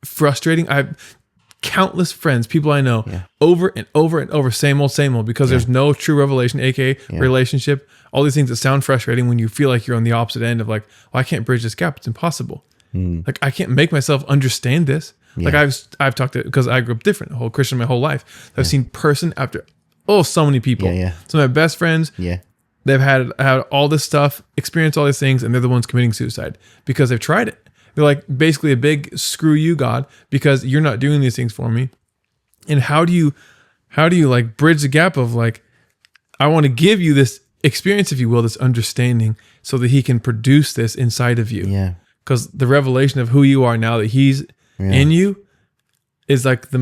frustrating. I have countless friends, people I know, over and over and over, same old, because there's no true revelation, aka relationship. All these things that sound frustrating when you feel like you're on the opposite end of like, well, I can't bridge this gap. It's impossible. Like I can't make myself understand this. Like I've talked to, because I grew up different, a whole Christian my whole life. I've seen person after, so many people. Some of my best friends, they've had all this stuff, experienced all these things, and they're the ones committing suicide because they've tried it. They're like basically a big screw you, God, because you're not doing these things for me. And how do you like bridge the gap of like, I want to give you this experience, if you will, this understanding, so that he can produce this inside of you. Because the revelation of who you are now that he's in you is like the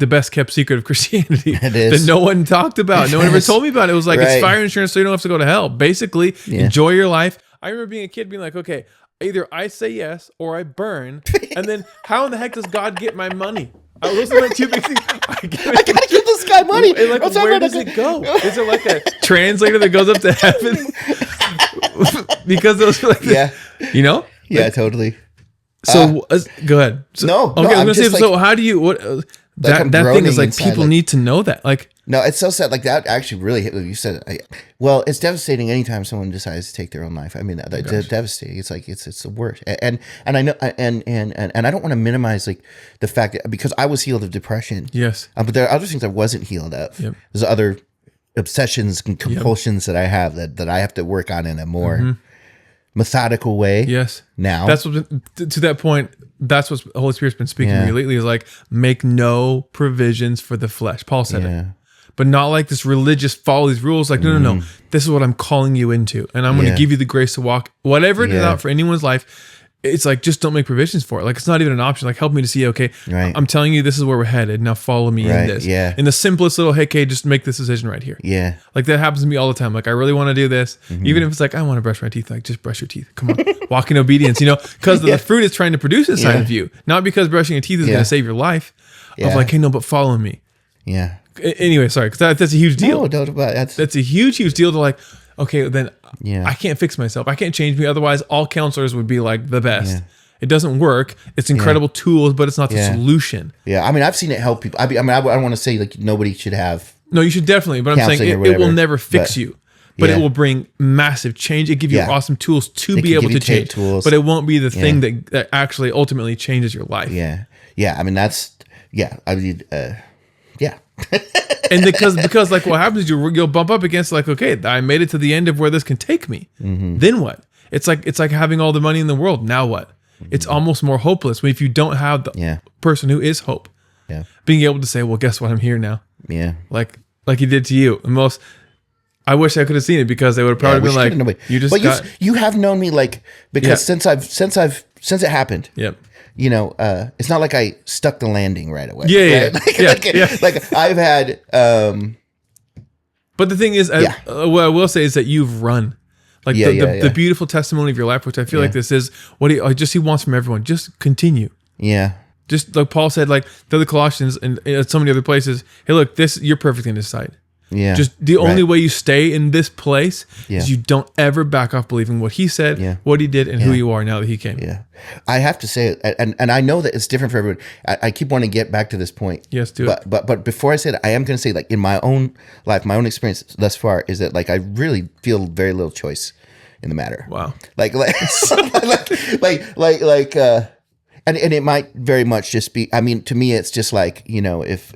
best kept secret of Christianity that no one talked about. No one ever told me about it. It was like, it's fire insurance so you don't have to go to hell. Basically, enjoy your life. I remember being a kid being like, okay, either I say yes or I burn. And then how in the heck does God get my money? I was listening to two big things. I gotta give this guy money. And like, where does it go? Is there like a translator that goes up to heaven? Because those are like, totally. So go ahead. So, I was gonna say. Like, so how do you that thing is like people need to know that like. No, it's so sad. Like that actually really hit what you said. Well, it's devastating anytime someone decides to take their own life. I mean, it's devastating. It's like it's the worst. And I know and I don't want to minimize like the fact that, because I was healed of depression. Yes. But there are other things I wasn't healed of. There's other obsessions and compulsions that I have that I have to work on in a more methodical way. Yes. Now. That's what, to that point, that's what the Holy Spirit's been speaking to me lately, is like, make no provisions for the flesh. Paul said it. But not like this religious follow these rules. Like, no. This is what I'm calling you into. And I'm going to give you the grace to walk, whatever it is out for anyone's life. it's like, just don't make provisions for it. Like, it's not even an option. Like, help me to see, okay, I'm telling you, this is where we're headed. Now follow me in this. Yeah. In the simplest little, hey, okay, just make this decision right here. Yeah. Like, that happens to me all the time. Like, I really want to do this. Even if it's like, I want to brush my teeth. Like, just brush your teeth. Come on. Walk in obedience, because the fruit is trying to produce inside of you. Not because brushing your teeth is going to save your life. Of like, hey, no, but follow me. Yeah. Anyway, sorry, because that's a huge deal. No, that's a huge deal to like, okay, then I can't fix myself. I can't change me. Otherwise, all counselors would be like the best. Yeah. It doesn't work. It's incredible tools, but it's not the solution. Yeah. I mean, I've seen it help people. I don't want to say like nobody should have. No, you should definitely. But I'm saying it will never fix you. But it will bring massive change. It give you awesome tools to be able to change. Tools. But it won't be the thing that actually ultimately changes your life. Yeah. Yeah. I mean, that's, I mean, yeah. And because like what happens is you'll bump up against like, okay, I made it to the end of where this can take me. Then what? It's like having all the money in the world. Now what? It's almost more hopeless if you don't have the person who is hope. Yeah. Being able to say, well, guess what? I'm here now. Yeah. Like he did to you. I wish I could have seen it because they would have probably been like, you just you have known me like, because since it happened. Yep. It's not like I stuck the landing right away. Yeah. Right? Like I've had. But the thing is, what I will say is that you've run. Like the beautiful testimony of your life, which I feel like this is what he wants from everyone. Just continue. Yeah. Just like Paul said, like the other Colossians and so many other places. Hey, look, you're perfect in His sight. Yeah. Just the only way you stay in this place is you don't ever back off believing what He said, what He did, and who you are now that He came. Yeah. I have to say, and I know that it's different for everyone. I keep wanting to get back to this point. Yes, do it. But before I say that, I am going to say, like, in my own life, my own experience thus far is that, like, I really feel very little choice in the matter. Wow. And it might very much just be, I mean, to me, it's just like, if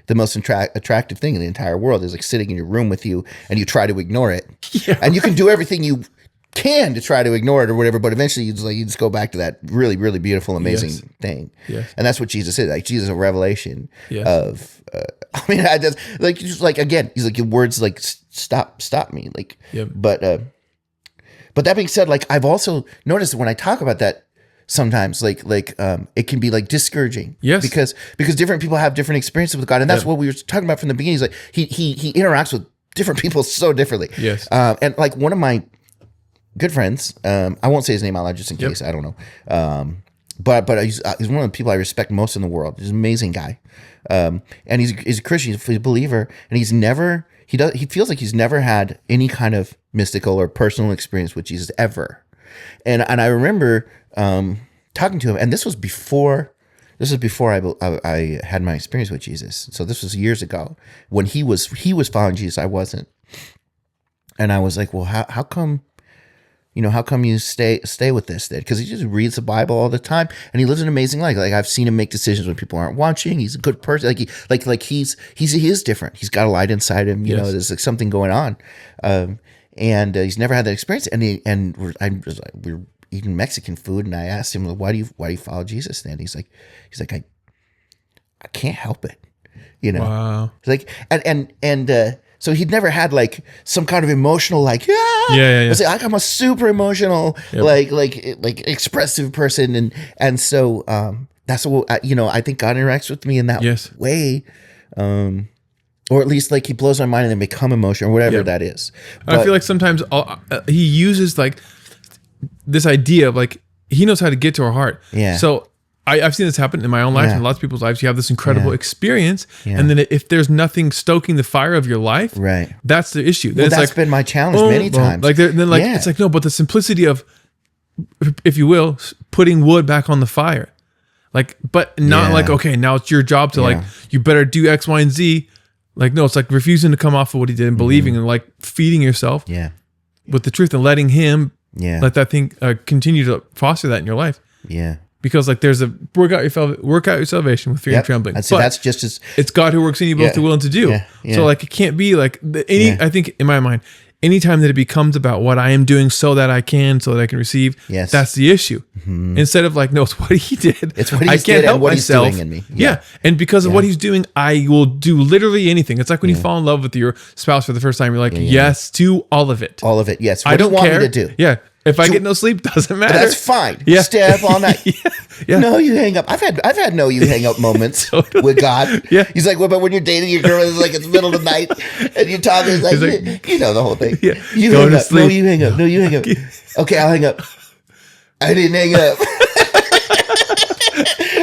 the most attractive thing in the entire world is like sitting in your room with you and you try to ignore it. Yeah. And you can do everything you can to try to ignore it or whatever, but eventually you just go back to that really, really beautiful, amazing thing. Yes. And that's what Jesus is. Like, Jesus is a revelation of, I mean, I just like, again, he's like, your words like, stop me. Like, but that being said, like, I've also noticed that when I talk about that, sometimes it can be like discouraging. Yes. Because different people have different experiences with God. And that's what we were talking about from the beginning. He's like, he interacts with different people so differently. Yes. And like one of my good friends, I won't say his name out loud just in case, I don't know. But he's one of the people I respect most in the world. He's an amazing guy. And he's a Christian, he's a believer, and he feels like he's never had any kind of mystical or personal experience with Jesus ever. And I remember talking to him, and this was before I had my experience with Jesus. So this was years ago when he was following Jesus. I wasn't, and I was like, well, how come? How come you stay with this then? Because he just reads the Bible all the time, and he lives an amazing life. Like, I've seen him make decisions when people aren't watching. He's a good person. Like he is different. He's got a light inside him. There's like something going on, and he's never had that experience. And we're eating Mexican food, and I asked him, why do you follow Jesus then? He's like I can't help it. Wow. Like and so he'd never had like some kind of emotional like yeah. It's like, I'm a super emotional like expressive person, and so that's what I think God interacts with me in that way, or at least like he blows my mind and then become emotional or whatever that is. But I feel like sometimes he uses like this idea of like he knows how to get to our heart. Yeah. So I've seen this happen in my own life and lots of people's lives. You have this incredible experience, and then if there's nothing stoking the fire of your life, that's the issue. Then that's been my challenge many times. Like it's like, no, but the simplicity of, if you will, putting wood back on the fire, like, but not like, okay, now it's your job to like, you better do X, Y, and Z. Like, no, it's like refusing to come off of what he did and believing and like feeding yourself with the truth and letting him let that thing continue to foster that in your life. Yeah. Because like there's a work out your salvation with fear and trembling. And so that's just as it's God who works in you both to will and to do. So like it can't be like I think in my mind, anytime that it becomes about what I am doing so that I can receive, that's the issue. Instead of like, no, it's what he did. It's what he did and what myself. He's doing in me. Yeah. And because of what he's doing, I will do literally anything. It's like when you fall in love with your spouse for the first time, you're like, yes to all of it. All of it, yes. What I don't do you want care. me to do? Yeah. If I get no sleep, doesn't matter. That's fine. Yeah. Stay up all night. No, you hang up. I've had no you hang up moments with God. Yeah. He's like, well, but when you're dating your girl, it's like it's the middle of the night and you're talking, it's like, you know the whole thing. Yeah. You hang up. Sleep. No, you hang up. No, you hang up. Okay, I'll hang up. I didn't hang up.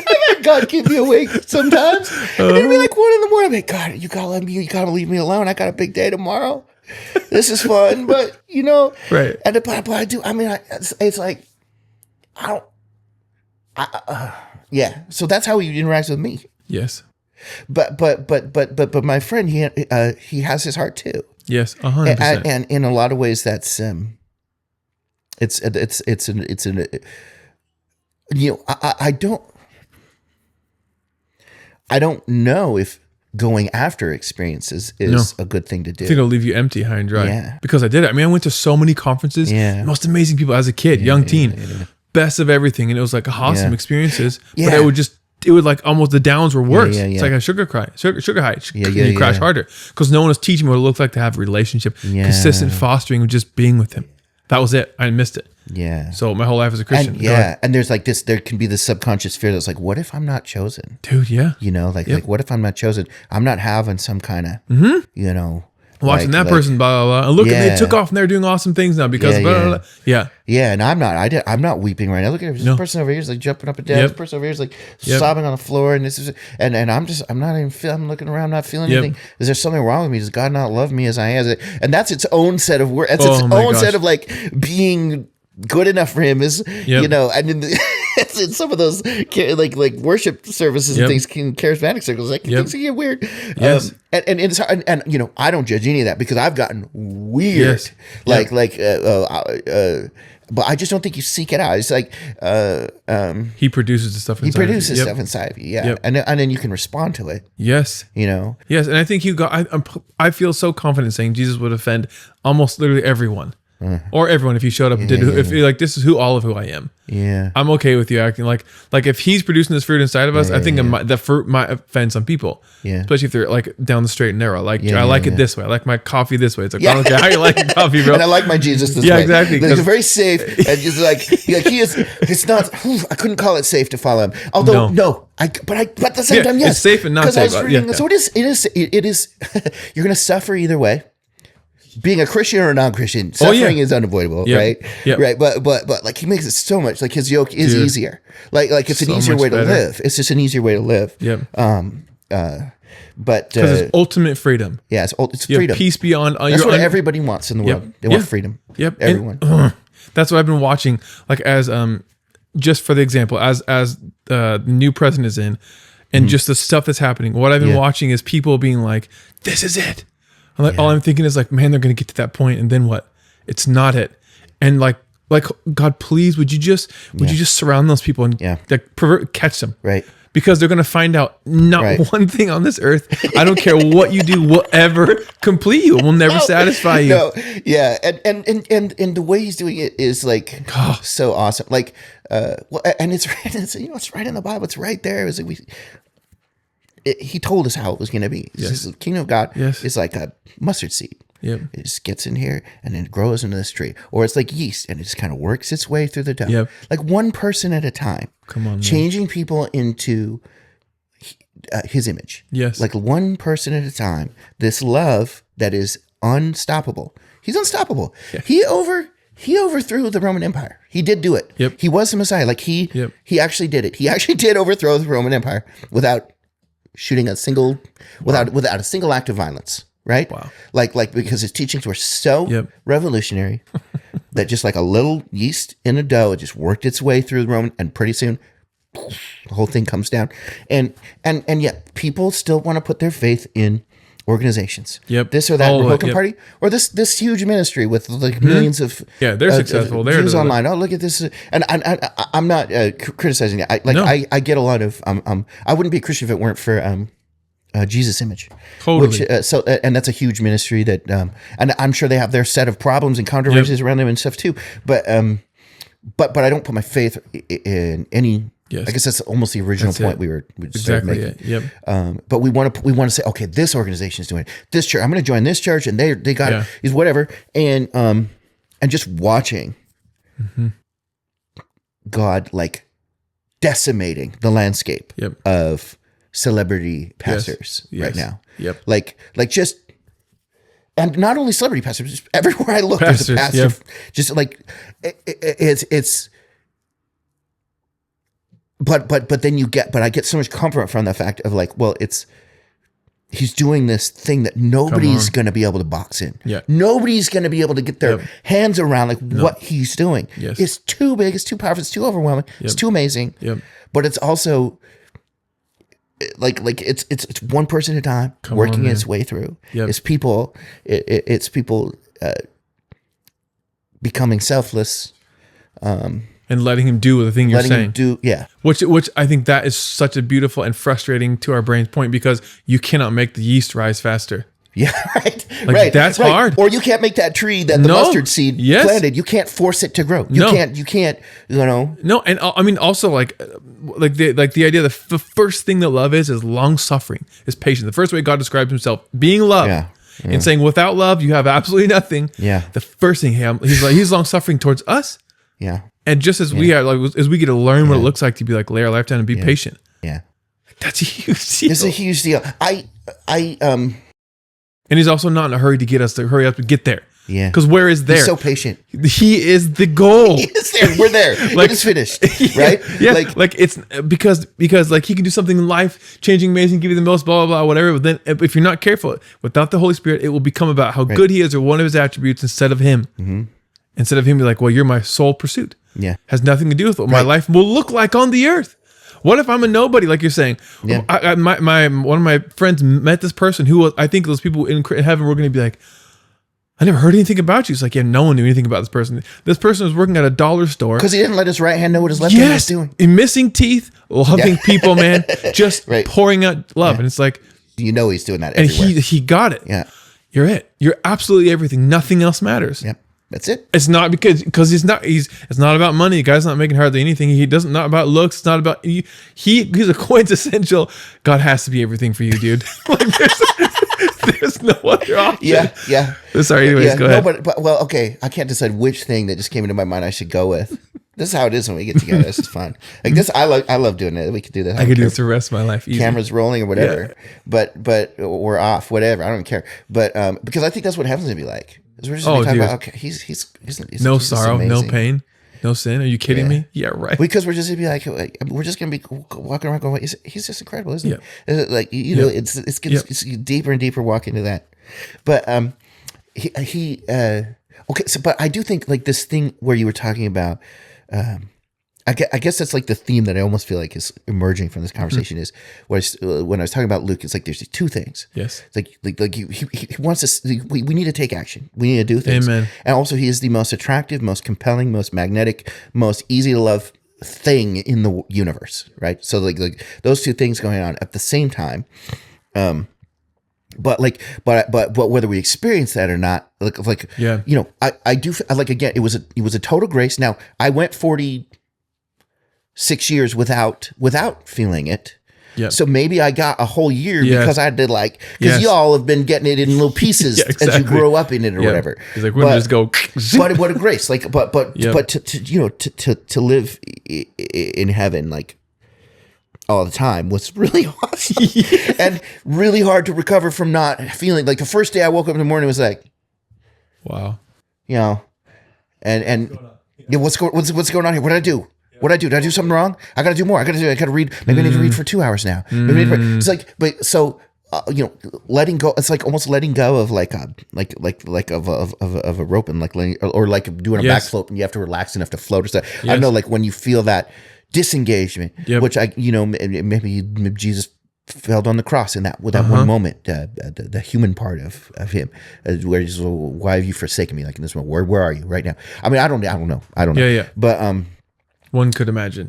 I've had God keep me awake sometimes. And it'd be like 1 a.m. I'm like, God, you gotta leave me alone. I got a big day tomorrow. This is fun, but you know, right? And but I do. I mean, it's like I don't. Yeah. So that's how he interacts with me. Yes. But my friend, he has his heart too. Yes, 100%. And in a lot of ways, that's it's an you know, I don't know if going after experiences is a good thing to do. I think it'll leave you empty, high and dry. Yeah. Because I did it. I mean, I went to so many conferences. Yeah. Most amazing people as a kid, young teen. Best of everything. And it was like awesome experiences. But it would like almost the downs were worse. It's like a sugar high. You crash harder. Because no one was teaching me what it looked like to have a relationship. Consistent fostering of just being with him. That was it. I missed it. Yeah. So my whole life as a Christian. And and there's like this, there can be this subconscious fear that's like, what if I'm not chosen? Dude, yeah. You know, like what if I'm not chosen? I'm not having some kind of, you know. Watching that person, blah, blah, blah. And look, they took off and they're doing awesome things now because blah, blah, blah. Yeah. Yeah, and I'm not weeping right now. Look at this person over here is like jumping up and down. This person over here is like sobbing on the floor, and this is and I'm not even I'm looking around, not feeling anything. Is there something wrong with me? Does God not love me as I am? And that's its own set of words. It's its own set of like being good enough for him is, you know, I mean, in some of those like worship services and things, charismatic circles, like things get weird. Yes. And it's hard, and you know, I don't judge any of that because I've gotten weird. But I just don't think you seek it out. It's like he produces the stuff. He produces stuff inside of you, and then you can respond to it. Yes, you know. Yes, and I think I feel so confident saying Jesus would offend almost literally everyone. Or everyone if you showed up and did if you're like, this is all of who I am. Yeah, I'm okay with you acting like if he's producing this fruit inside of us. I think the fruit might offend some people. Yeah, especially if they're like down the straight and narrow. Like I like it this way. I like my coffee this way. It's like I don't care how you like your coffee, bro. And I like my Jesus this way. Yeah, exactly. It's very safe and just like he is. It's not. I couldn't call it safe to follow him. Although but at the same time, yes, it's safe and not safe. So it is. You're gonna suffer either way. Being a Christian or a non-Christian, suffering is unavoidable, right? Yep. Right. But like he makes it so much like his yoke is easier. Like it's an easier way to live. It's just an easier way to live. Yep. But because it's ultimate freedom. Yeah, it's freedom. Peace beyond. That's what everybody wants in the world. They want freedom. Yep. Everyone. And, that's what I've been watching. Like as just for the example, as the new president is in, and just the stuff that's happening. What I've been watching is people being like, "This is it." I'm like, all I'm thinking is like, man, they're going to get to that point, and then what? It's not it. And like God, please, would you just surround those people and catch them, right? Because they're going to find out not one thing on this earth. I don't care what you do will ever complete you. It will never satisfy you. No, yeah, and the way he's doing it is like so awesome. Like, and it's right. It's right in the Bible. It's right there. It was like he told us how it was going to be. The kingdom of God is like a mustard seed. Yep. It just gets in here and then it grows into this tree. Or it's like yeast and it just kind of works its way through the dough. Yep. Like one person at a time. Come on, changing people into his image. Yes. Like one person at a time. This love that is unstoppable. He's unstoppable. Yeah. He overthrew the Roman Empire. He did do it. Yep. He was the Messiah. Like he actually did it. He actually did overthrow the Roman Empire without shooting a single, without a single act of violence, right? Wow. Like because his teachings were so revolutionary that just like a little yeast in a dough, it just worked its way through the Roman, and pretty soon the whole thing comes down. And yet people still want to put their faith in organizations. Yep. This or that Republican Party, or this huge ministry with like millions of they're successful. They're Jews online. Oh, look at this, and I'm not criticizing it. I get a lot of I wouldn't be a Christian if it weren't for Jesus Image. Totally. Which, and that's a huge ministry that, and I'm sure they have their set of problems and controversies around them and stuff too. But I don't put my faith in any. Yes. I guess that's almost the original point we started making. Yep. But we want to say, okay, this organization is doing it. This church, I'm going to join this church, and they got it. Is whatever, and just watching God like decimating the landscape of celebrity pastors right now. Yep. Like just, and not only celebrity pastors, just everywhere I look, there's a pastor. Just like it's. But then I get so much comfort from the fact of like, well, he's doing this thing that nobody's going to be able to box in. Yeah. Nobody's going to be able to get their hands around like what he's doing. Yes. It's too big. It's too powerful. It's too overwhelming. It's too amazing. Yep. But it's also like it's one person at a time working its way through. Yep. It's people. It's people becoming selfless. And letting him do the thing you're saying. Which I think that is such a beautiful and frustrating to our brain's point, because you cannot make the yeast rise faster. Yeah, right. Like, that's hard. Or you can't make that tree that the mustard seed planted. You can't force it to grow. You can't. No, and I mean also like the idea that the first thing that love is long suffering, is patience. The first way God describes Himself being love. Yeah. And saying without love you have absolutely nothing. Yeah. The first thing He's long suffering towards us. Yeah. And just as we are, like, as we get to learn what it looks like to be like lay our lifetime and be patient. Yeah. That's a huge deal. It's a huge deal. And He's also not in a hurry to get us to hurry up to get there. Yeah. Because where is there? He's so patient. He is the goal. He is there. We're there. Like, it's finished. Right? Yeah. Like it's because like He can do something life changing, amazing, give you the most, blah, blah, blah, whatever. But then if you're not careful, without the Holy Spirit, it will become about how good He is or one of His attributes instead of Him. Mm-hmm. Instead of Him be like, well, you're my sole pursuit. Yeah. Has nothing to do with what my life will look like on the earth. What if I'm a nobody, like you're saying? Yeah. One of my friends met this person who I think those people in heaven were going to be like, I never heard anything about you. It's like, yeah, no one knew anything about this person. This person was working at a dollar store. Because he didn't let his right hand know what his left hand was doing. Missing teeth, loving people, man. Just pouring out love. And it's like, he's doing that everywhere. And he got it. Yeah. You're it. You're absolutely everything. Nothing else matters. Yep. That's it. It's not because it's not about money. The guy's not making hardly anything. He doesn't, not about looks. It's not about he's a quintessential. God has to be everything for you, dude. Like there's no other option. Yeah. Sorry. Anyways, go ahead. No, but well, okay. I can't decide which thing that just came into my mind I should go with. This is how it is when we get together. This is fun. Like this, I love doing it. We could do that. I could do this the rest of my life. Easy. Cameras rolling or whatever. Yeah. But we're off. Whatever. I don't care. But because I think that's what heaven's gonna be like. We're just talking about, okay, he's no sorrow, no pain, no sin. Are you kidding me? Yeah, right. Because we're just gonna be like, we're just gonna be walking around going, he's just incredible, isn't he? Like it's deeper and deeper walk into that. But okay. So, but I do think like this thing where you were talking about, I guess that's like the theme that I almost feel like is emerging from this conversation is when I was talking about Luke, it's like there's these two things. Yes. It's like he wants us. We need to take action. We need to do things. Amen. And also, he is the most attractive, most compelling, most magnetic, most easy to love thing in the universe. Right. So like those two things going on at the same time. But whether we experience that or not, I do like, again, it was a total grace. Now I went 46 years without feeling it. Yep. So maybe I got a whole year because I did because y'all have been getting it in little pieces as you grow up in it or whatever. It's like, we'll just go. But what a grace. But to live in heaven, like all the time was really awesome and really hard to recover from not feeling. Like the first day I woke up in the morning was like, wow, and what's going on here? What did I do? What did I do? Did I do something wrong? I got to do more. I got to read. Maybe I need to read for 2 hours now. It's like, but so letting go. It's like almost letting go of like a rope and like doing a backflip and you have to relax enough to float or something. Yes. I don't know, like when you feel that disengagement, which maybe Jesus felt on the cross in that one moment, the human part of him, where he's, why have you forsaken me? Like in this moment, where are you right now? I mean, I don't know. Yeah. But one could imagine.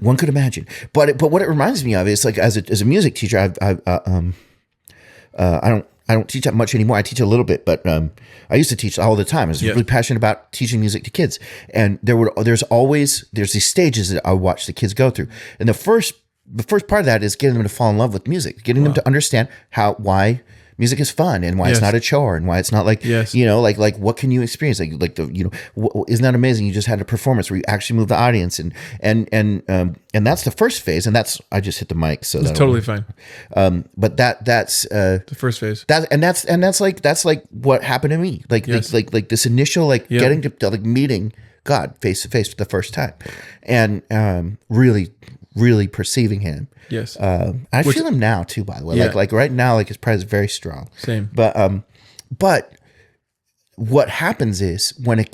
But what it reminds me of is like as a music teacher, I don't teach that much anymore. I teach a little bit, but I used to teach all the time. I was really passionate about teaching music to kids. And there's these stages that I watch the kids go through. And the first part of that is getting them to fall in love with music, getting them to understand why music is fun and why it's not a chore and why it's not like, like what can you experience? Like isn't that amazing? You just had a performance where you actually moved the audience and that's the first phase. And I just hit the mic. So that's totally fine. But that's the first phase. That's like what happened to me. Like this initial, getting to meeting God face to face for the first time and really perceiving him. Yes. I feel him now too, by the way. Like right now, his presence is very strong. Same. But what happens is when a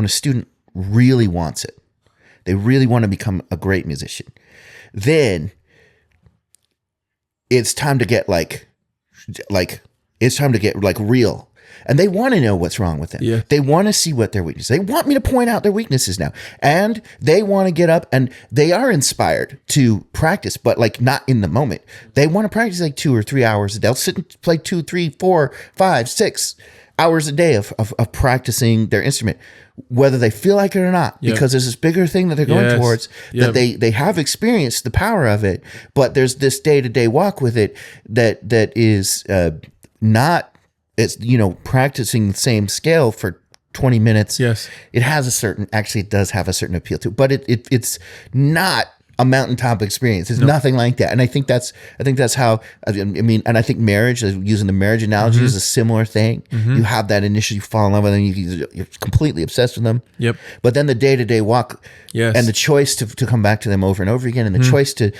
student really wants it, they really want to become a great musician, then it's time to get real. And they want to know what's wrong with them. Yeah. They want to see what their weaknesses. They want me to point out their weaknesses now. And they want to get up and they are inspired to practice, but not in the moment. They want to practice 2 or 3 hours. They'll sit and play 2, 3, 4, 5, 6 hours a day of practicing their instrument, whether they feel like it or not, because there's this bigger thing that they're going towards that they have experienced the power of it, but there's this day-to-day walk with it that is not. It's, practicing the same scale for 20 minutes. Yes. It does have a certain appeal to it, but it's not a mountaintop experience. It's nothing like that. And I think that's how, and I think marriage, using the marriage analogy, is a similar thing. You have that initially, you fall in love with them, you're completely obsessed with them. Yep. But then the day-to-day walk and the choice to come back to them over and over again, and the choice to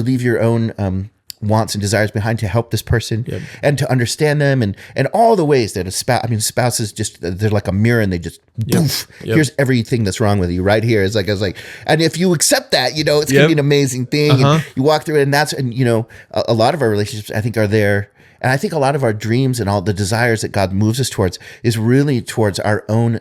leave your own, wants and desires behind to help this person and to understand them and all the ways that spouses just, they're like a mirror and they just here's everything that's wrong with you right here. It's like, I was like, and if you accept that, it's gonna be an amazing thing. And you walk through it, and a lot of our relationships, I think, are there. And I think a lot of our dreams and all the desires that God moves us towards is really towards our own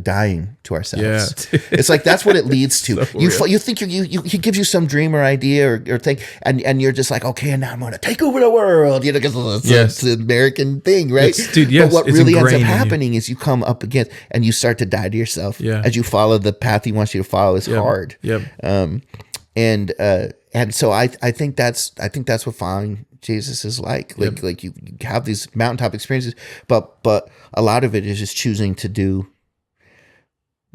dying to ourselves. Yeah. It's like that's what it leads to. So you think he gives you some dream or idea or thing, and you're just like, okay, and now I'm going to take over the world, because it's an American thing, right? Dude, yes. But what really ends up happening is you come up against and you start to die to yourself as you follow the path he wants you to follow is hard. Yep. And so I think that's what following Jesus is like you have these mountaintop experiences, but a lot of it is just choosing to do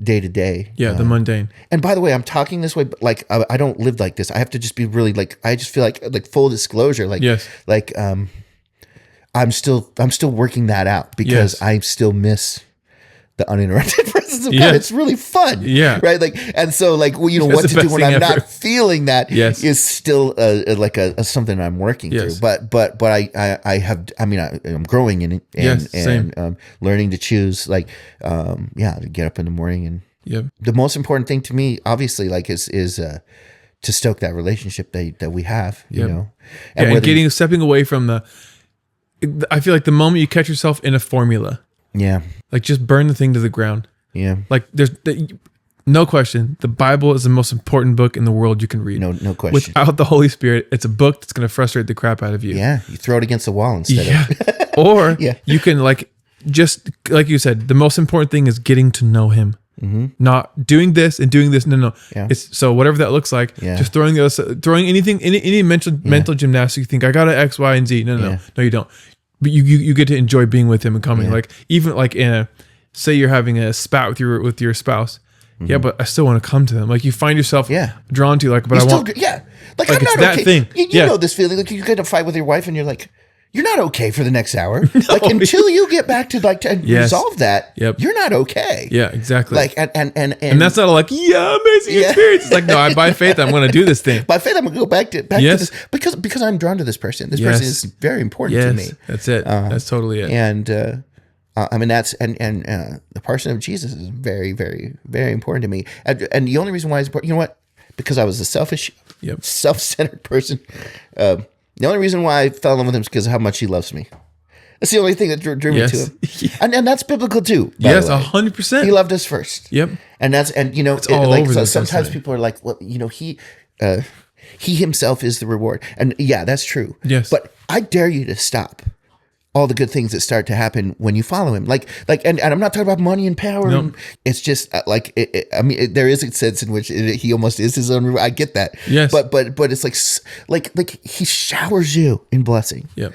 day to day. Yeah, the mundane. And by the way, I'm talking this way, but I don't live like this. I have to just be really I just feel like full disclosure, I'm still working that out because I still miss the uninterrupted presence of God. It's really fun. Yeah. Right. And so what to do when I'm not feeling that is still something I'm working through. But I'm growing in it and learning to choose to get up in the morning and the most important thing to me, obviously, is to stoke that relationship that we have, and stepping away from I feel like the moment you catch yourself in a formula. Yeah. Just burn the thing to the ground. Yeah. There's no question. The Bible is the most important book in the world you can read. No question. Without the Holy Spirit, it's a book that's going to frustrate the crap out of you. Yeah. You throw it against the wall instead of. Or you can just like you said, the most important thing is getting to know him. Mm-hmm. Not doing this and doing this. No. Yeah. It's so whatever that looks like. Yeah. Just throwing anything, any mental gymnastics. You think I got an X, Y, and Z. No, you don't. But you get to enjoy being with him and coming even say you're having a spat with your spouse. Mm-hmm. Yeah, but I still want to come to them. You find yourself drawn to I'm not it's that okay. Thing. You know this feeling. You get to fight with your wife and you're like, you're not okay for the next hour. Until you get back to resolve that, you're not okay. Yeah, exactly. And that's not amazing experience. It's no, by faith I'm going to do this thing. By faith I'm going to go back to this because I'm drawn to this person. This person is very important to me. That's it. That's totally it. And that's the person of Jesus is very, very, very important to me. And the only reason why it's important, you know what? Because I was a selfish, self-centered person. The only reason why I fell in love with him is because of how much he loves me. That's the only thing that drew me to him. And that's biblical too. Yes, 100%. He loved us first. Yep. And sometimes people are like, well, he himself is the reward. And that's true. Yes. But I dare you to stop all the good things that start to happen when you follow him. And I'm not talking about money and power. Nope. And it's just there is a sense in which he almost is his own. I get that. Yes. But it's he showers you in blessing. Yep.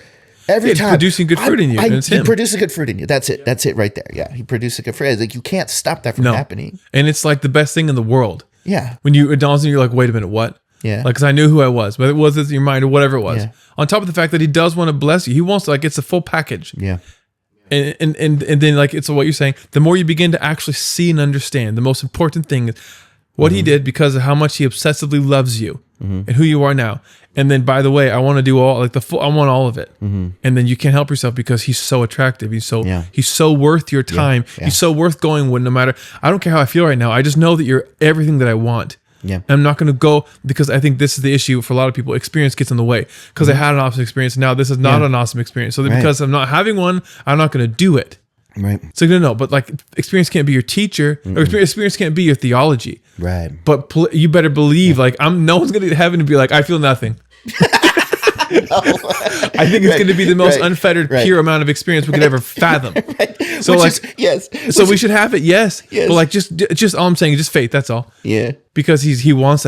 Every time. Producing good fruit in you. He produces good fruit in you. That's it. That's it right there. Yeah. He produces good fruit. It's like you can't stop that from happening. And it's like the best thing in the world. Yeah. When it dawns on you, you're like, wait a minute, what? Yeah. Like, because I knew who I was, whether it was in your mind or whatever it was. Yeah. On top of the fact that he does want to bless you, he wants to, like, it's a full package. Yeah. And then, like, it's what you're saying. The more you begin to actually see and understand, the most important thing is what he did because of how much he obsessively loves you and who you are now. And then, by the way, I want to do all, like, I want all of it. And then you can't help yourself because he's so attractive. He's so worth your time. Yeah. He's so worth going with, no matter, I don't care how I feel right now. I just know that you're everything that I want. Yeah. And I'm not going to go, because I think this is the issue for a lot of people. Experience gets in the way because I had an awesome experience. Now this is not an awesome experience. So because I'm not having one, I'm not going to do it. Right. So no, but like experience can't be your teacher, or experience can't be your theology. Right. But you better believe, like no one's going to get to heaven and be like, I feel nothing. I think it's going to be the most unfettered, pure amount of experience we could ever fathom. So we should have it, yes. But like just all I'm saying is just faith. That's all. Yeah. Because I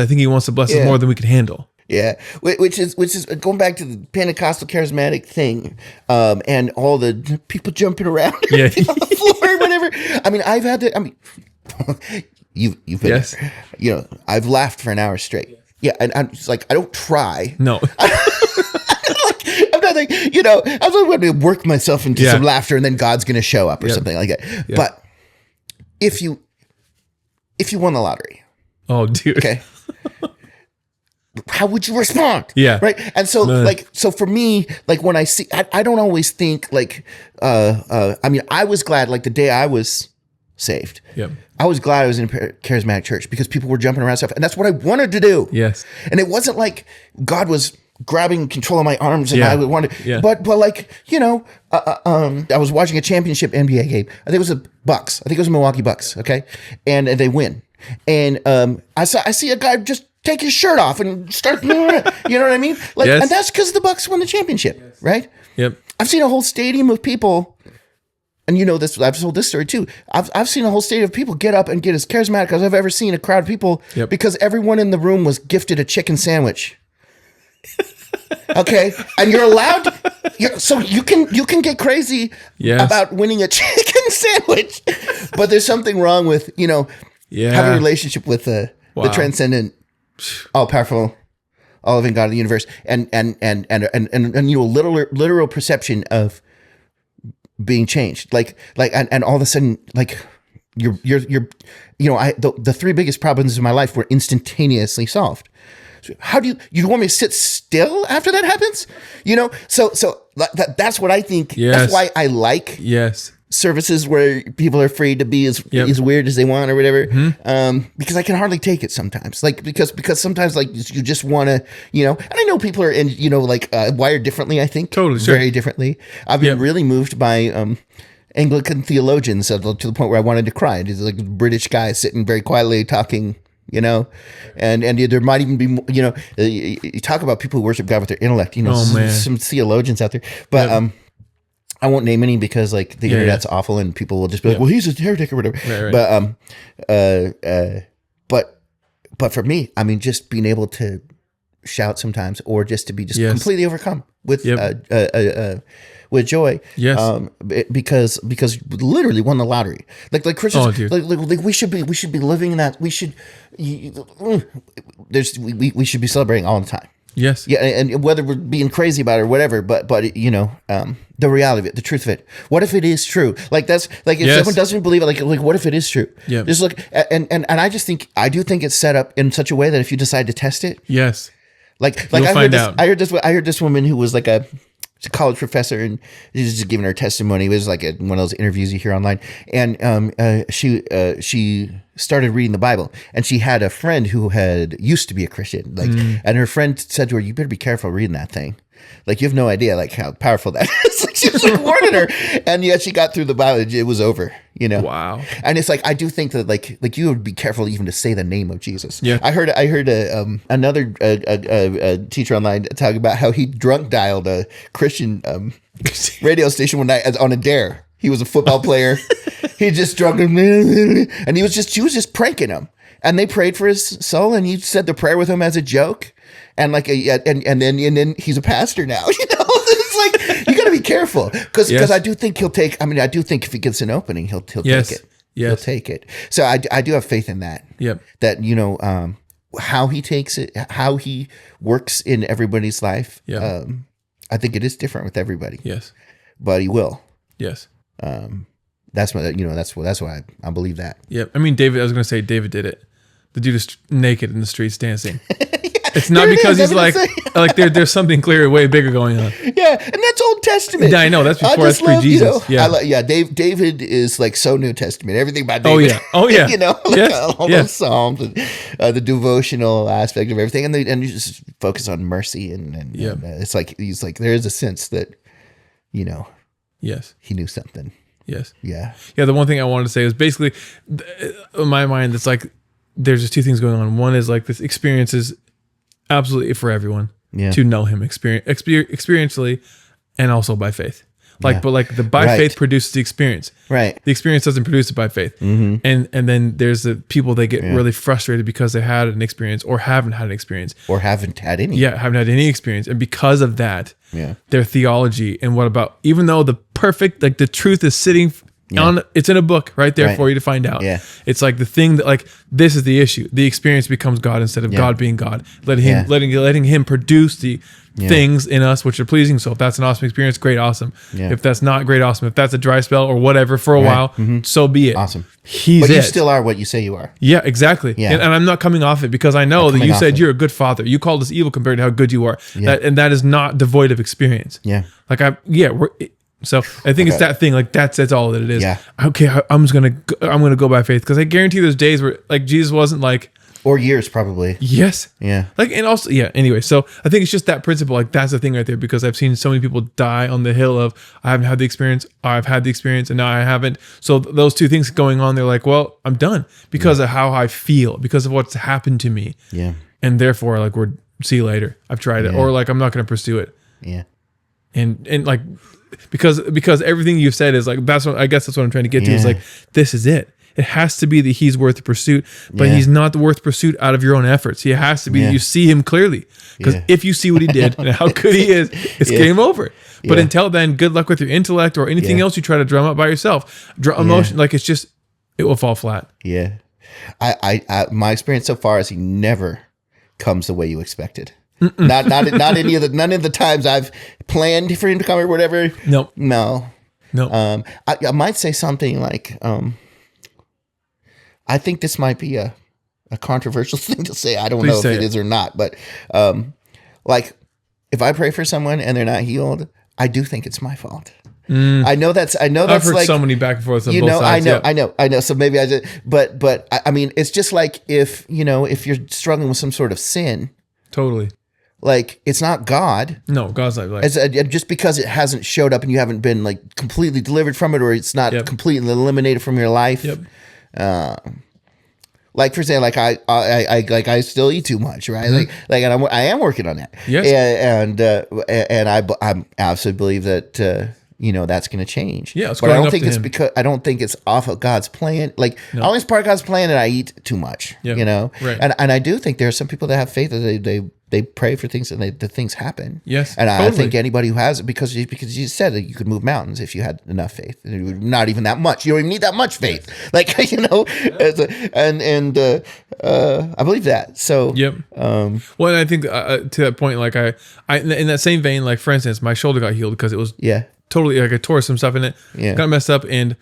think he wants to bless us more than we can handle. Yeah, which is going back to the Pentecostal charismatic thing, and all the people jumping around on the floor or whatever. I mean, I've had that. I mean, you've been there. You know, I've laughed for an hour straight. Yeah, and I'm just like, I don't try. No. I'm not like, you know, I was going to work myself into some laughter and then God's going to show up or something like that. Yep. But if you won the lottery. Oh, dude. Okay. How would you respond? Yeah. Right. And so so for me, like when I see, I don't always think like, I mean, I was glad like the day I was saved. Yep. I was glad I was in a charismatic church because people were jumping around stuff, and that's what I wanted to do. Yes. And it wasn't like God was grabbing control of my arms and I wanted, but like, you know, I was watching a championship NBA game. I think it was the Bucks. I think it was the Milwaukee Bucks. Okay. And they win. And I see a guy just take his shirt off and start, you know what I mean? Like, and that's because the Bucks won the championship, right? Yep. I've seen a whole stadium of people. And you know this, I've told this story too. I've seen a whole stadium of people get up and get as charismatic as I've ever seen a crowd of people because everyone in the room was gifted a chicken sandwich. Okay, and you're allowed, so you can get crazy about winning a chicken sandwich, but there's something wrong with having a relationship with the transcendent, all powerful, all living God of the universe, and literal perception of being changed, and all of a sudden, like you're the three biggest problems in my life were instantaneously solved. So how do you want me to sit still after that happens? You know, so that's what I think. That's why I like services where people are free to be as weird as they want or whatever. Because I can hardly take it sometimes. Like because sometimes like you just want to, and I know people are wired differently. I think very differently. I've been really moved by Anglican theologians to the point where I wanted to cry. It's like a British guy sitting very quietly talking. And there might even be, you talk about people who worship God with their intellect, some theologians out there, but, I won't name any because like the internet's awful and people will just be like, well, he's a heretic or whatever. Right. But for me, I mean, just being able to shout sometimes or just to be completely overcome with, with joy, because literally won the lottery. Like Christians, like we should be living in that. We should be celebrating all the time. Yes, and whether we're being crazy about it or whatever, but the reality of it, the truth of it. What if it is true? Like that's like if someone doesn't believe it, like what if it is true? Yeah, just look and I do think it's set up in such a way that if you decide to test it, like I heard this woman who was like a college professor, and she's just giving her testimony. It was like one of those interviews you hear online, and she started reading the Bible, and she had a friend who had used to be a Christian, and her friend said to her, "You better be careful reading that thing. Like you have no idea like how powerful that is." Like she was like warning her, and yet she got through the Bible. It was over, You know, wow. And it's like I do think that like you would be careful even to say the name of Jesus. Yeah, I heard another teacher online talk about how he drunk dialed a Christian radio station one night on a dare. He was a football player. He just drunk him, and she was just pranking him. And they prayed for his soul, and he said the prayer with him as a joke. And like and then he's a pastor now. You know, it's like you got to be careful because I do think he'll take. I mean, I do think if he gets an opening, he'll take it. He'll take it. So I do have faith in that. Yep. That how he takes it, how he works in everybody's life. Yeah. I think it is different with everybody. Yes. But he will. Yes. That's why I believe that. Yep. I mean, David. I was going to say David did it. The dude is naked in the streets dancing. It's not because he's like there's something clear, way bigger going on. Yeah, and that's Old Testament. Yeah, I know. That's before. That's pre-Jesus. David is like so New Testament. Everything about David. Oh yeah. You know, all those Psalms and the devotional aspect of everything, and you just focus on mercy and it's like he's like there is a sense that, yes, he knew something. Yes. Yeah. Yeah. The one thing I wanted to say was basically, in my mind, it's like there's just two things going on. One is like this experience is absolutely for everyone to know him experientially and also by faith. But like the by faith produces the experience. Right. The experience doesn't produce it by faith. Mm-hmm. And then there's the people that get really frustrated because they had an experience or haven't had an experience. Or haven't had any. Yeah, haven't had any experience. And because of that, their theology and even though the perfect, like the truth is sitting on, it's in a book right there for you to find out. Yeah. It's like the thing that like, this is the issue. The experience becomes God instead of God being God. Letting him produce the things in us which are pleasing. So if that's an awesome experience, great, awesome. Yeah. If that's not great, awesome. If that's a dry spell or whatever for a while, so be it. Awesome. But you still are what you say you are. Yeah, exactly. Yeah. And I'm not coming off it because I know that you said you're a good father. You called us evil compared to how good you are. Yeah. That is not devoid of experience. Yeah. So I think it's that thing, like that's all that it is. Yeah. Okay, I'm gonna go by faith because I guarantee there's days where like Jesus wasn't like, or years probably. Yes. Yeah. Like, and also anyway, so I think it's just that principle. Like that's the thing right there because I've seen so many people die on the hill of I haven't had the experience, I've had the experience, and now I haven't. So those two things going on, they're like, well, I'm done because of how I feel, because of what's happened to me. Yeah. And therefore, like see you later. I've tried it, or like I'm not going to pursue it. Yeah. And like. Because everything you've said is like I guess that's what I'm trying to get to is like this is it. It has to be that he's worth the pursuit, but he's not the worth pursuit out of your own efforts. He has to be that you see him clearly. Because if you see what he did and how good he is, it's game over. But until then, good luck with your intellect or anything else you try to drum up by yourself. Emotion, like it will fall flat. Yeah. I my experience so far is he never comes the way you expected. Not none of the times I've planned for him to come or whatever. Nope. No. I might say something like, I think this might be a controversial thing to say. I don't know if it is or not, but like if I pray for someone and they're not healed, I do think it's my fault. I know that's I've heard like, so many back and forth on both sides. I know. So maybe I just, but I mean, it's just like if you're struggling with some sort of sin. Totally. Like it's not God. No, God's not like just because it hasn't showed up and you haven't been like completely delivered from it, or it's not completely eliminated from your life. Yep. Like for example, like I still eat too much, right? Mm-hmm. And I am working on that. Yes. And I absolutely believe that that's going to change. Yeah. But I don't think it's because I don't think it's off of God's plan. Like always part of God's plan, and I eat too much. Right. And I do think there are some people that have faith that they pray for things and the things happen. Yes. And I think anybody who has it, because you said that you could move mountains if you had enough faith. Not even that much. You don't even need that much faith. Like, I believe that. So, yep. Well, and I think to that point, like I in that same vein, like for instance, my shoulder got healed because it was totally like I tore some stuff in it, got messed up, and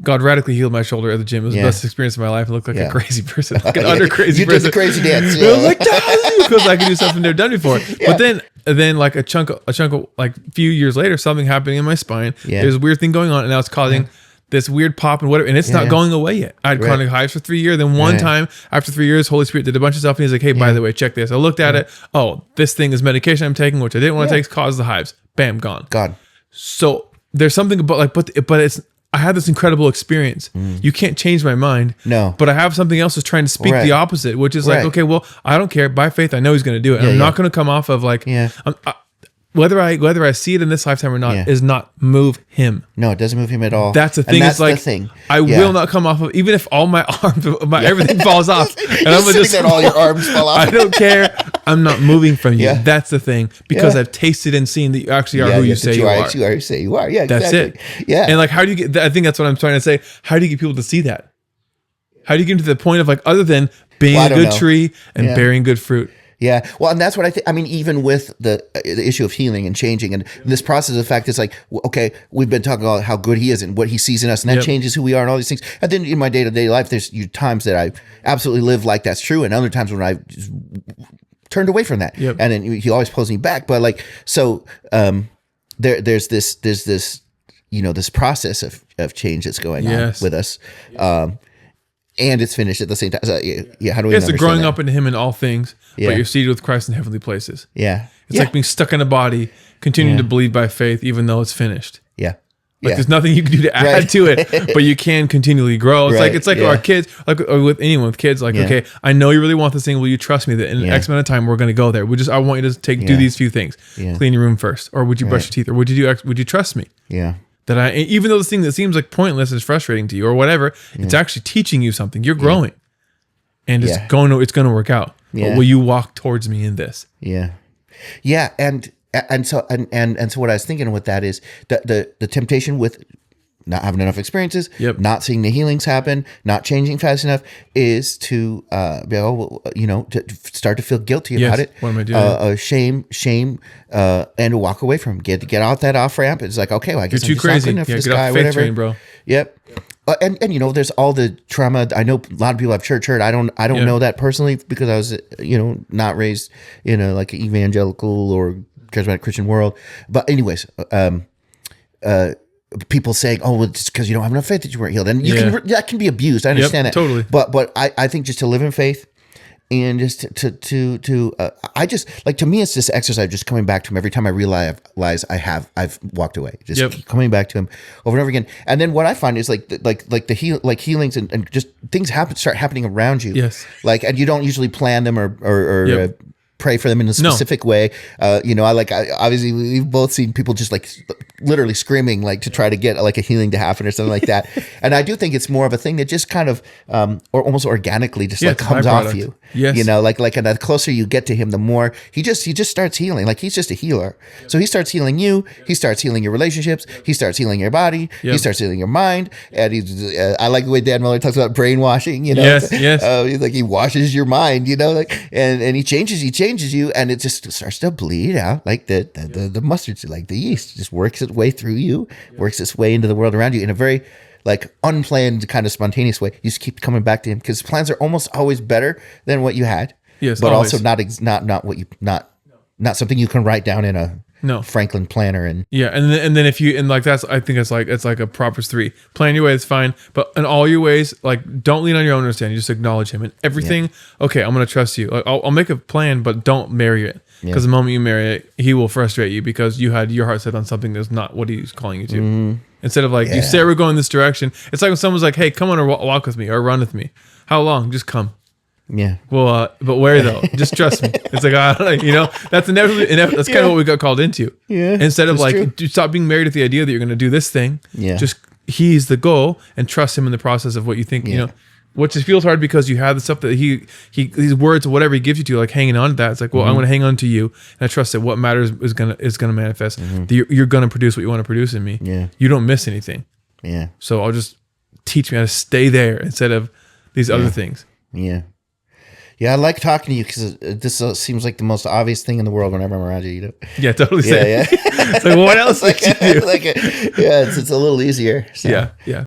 God radically healed my shoulder at the gym. It was the best experience of my life. I looked like a crazy person, like an under crazy person. You did the crazy dance. I was like, because I could do something never done before. But then like a chunk of like a few years later, something happening in my spine. There's a weird thing going on, and now it's causing this weird pop and whatever, and it's not going away yet. I had chronic hives for 3 years. Then one time after 3 years, Holy Spirit did a bunch of stuff, and he's like, hey, by the way, check this. I looked at it. Oh, this thing is medication I'm taking, which I didn't want to take, caused the hives. Bam, gone. God. So there's something about like, but it's. I had this incredible experience. You can't change my mind. No. But I have something else that's trying to speak the opposite, which is like, okay, well, I don't care. By faith, I know he's going to do it. And I'm not going to come off of like, whether I see it in this lifetime or not is not move him. No, it doesn't move him at all. That's the thing. It's like, I will not come off of, even if all my arms, everything falls off. And I'm just that all your arms fall off. I don't care. I'm not moving from you. That's the thing. Because I've tasted and seen that you actually are who you say you are. You say you are. Yeah, that's exactly. it. Yeah. And like, how do you get, I think that's what I'm trying to say. How do you get people to see that? How do you get to the point of like, other than being a good tree and bearing good fruit? Yeah. Well, and that's what I think. I mean, even with the issue of healing and changing and this process of the fact, it's like, okay, we've been talking about how good he is and what he sees in us, and that changes who we are and all these things. And then in my day-to-day life, there's times that I absolutely live like that's true, and other times when I just turned away from that. And then he always pulls me back. But like, so there's this, this process of change that's going on with us. And it's finished at the same time. So, how do we? It's growing up into Him in all things, but you're seated with Christ in heavenly places. It's like being stuck in a body, continuing to believe by faith, even though it's finished. There's nothing you can do to add to it, but you can continually grow. It's like our kids, like or with anyone with kids, like okay, I know you really want this thing. Will you trust me that in X amount of time we're going to go there? I want you to do these few things. Clean your room first, or would you brush your teeth, or would you do X? Would you trust me? That even though this thing that seems like pointless is frustrating to you or whatever, it's actually teaching you something. You're growing, and it's going to work out. But will you walk towards me in this? And so what I was thinking with that is the temptation with not having enough experiences, not seeing the healings happen, not changing fast enough, is to to start to feel guilty about it. What am I doing? Shame, and to walk away from him. Get out that off ramp. It's like, okay, well, I guess you're too crazy. Not good enough for this get guy, off faith whatever. Train, bro. And there's all the trauma. I know a lot of people have church hurt. I don't know that personally because I was not raised in a like evangelical or charismatic Christian world. But anyways, people saying, "Oh, well, it's because you don't have enough faith that you weren't healed," and that can be abused. I understand that totally. But I think just to live in faith and just I just like, to me, it's this exercise just coming back to him every time I realize I've walked away. Just keep coming back to him over and over again. And then what I find is like healings and just things start happening around you. And you don't usually plan them or pray for them in a specific way. Obviously we've both seen people just like literally screaming like to try to get like a healing to happen or something like that. And I do think it's more of a thing that just kind of or almost organically just like comes off you. And the closer you get to him, the more he just starts healing. Like he's just a healer. So he starts healing you. He starts healing your relationships. He starts healing your body. He starts healing your mind. And I like the way Dan Miller talks about brainwashing. He's like, he washes your mind. And he changes you, and it just starts to bleed out like the mustard seed, like the yeast, just works its way through you, works its way into the world around you in a very like unplanned kind of spontaneous way. You just keep coming back to him because plans are almost always better than what you had. But always. Also not something you can write down in a Franklin planner and then if you that's I think it's like a Proverbs 3. Plan your way, it's fine, but in all your ways, like don't lean on your own understanding. Just acknowledge him and everything. Okay, I'm gonna trust you. Like, I'll make a plan, but don't marry it because the moment you marry it, he will frustrate you because you had your heart set on something that's not what he's calling you to. Instead of like you say we're going this direction, it's like when someone's like, "Hey, come on or walk with me or run with me." How long? Just come. Well, but where though? Just trust me. It's like I don't know. That's inevitably. That's kind of what we got called into. Instead of like stop being married to the idea that you're going to do this thing. Just he's the goal and trust him in the process of what you think. Which just feels hard because you have the stuff that his words or whatever he gives you to, like hanging on to that. It's like, well, I'm going to hang on to you, and I trust that what matters is gonna manifest. You're going to produce what you want to produce in me. You don't miss anything. So I'll just teach me how to stay there instead of these other things. Yeah, I like talking to you because this seems like the most obvious thing in the world whenever I'm around you. Yeah, totally. It's like, well, what else would you do? It's a little easier. So. Yeah.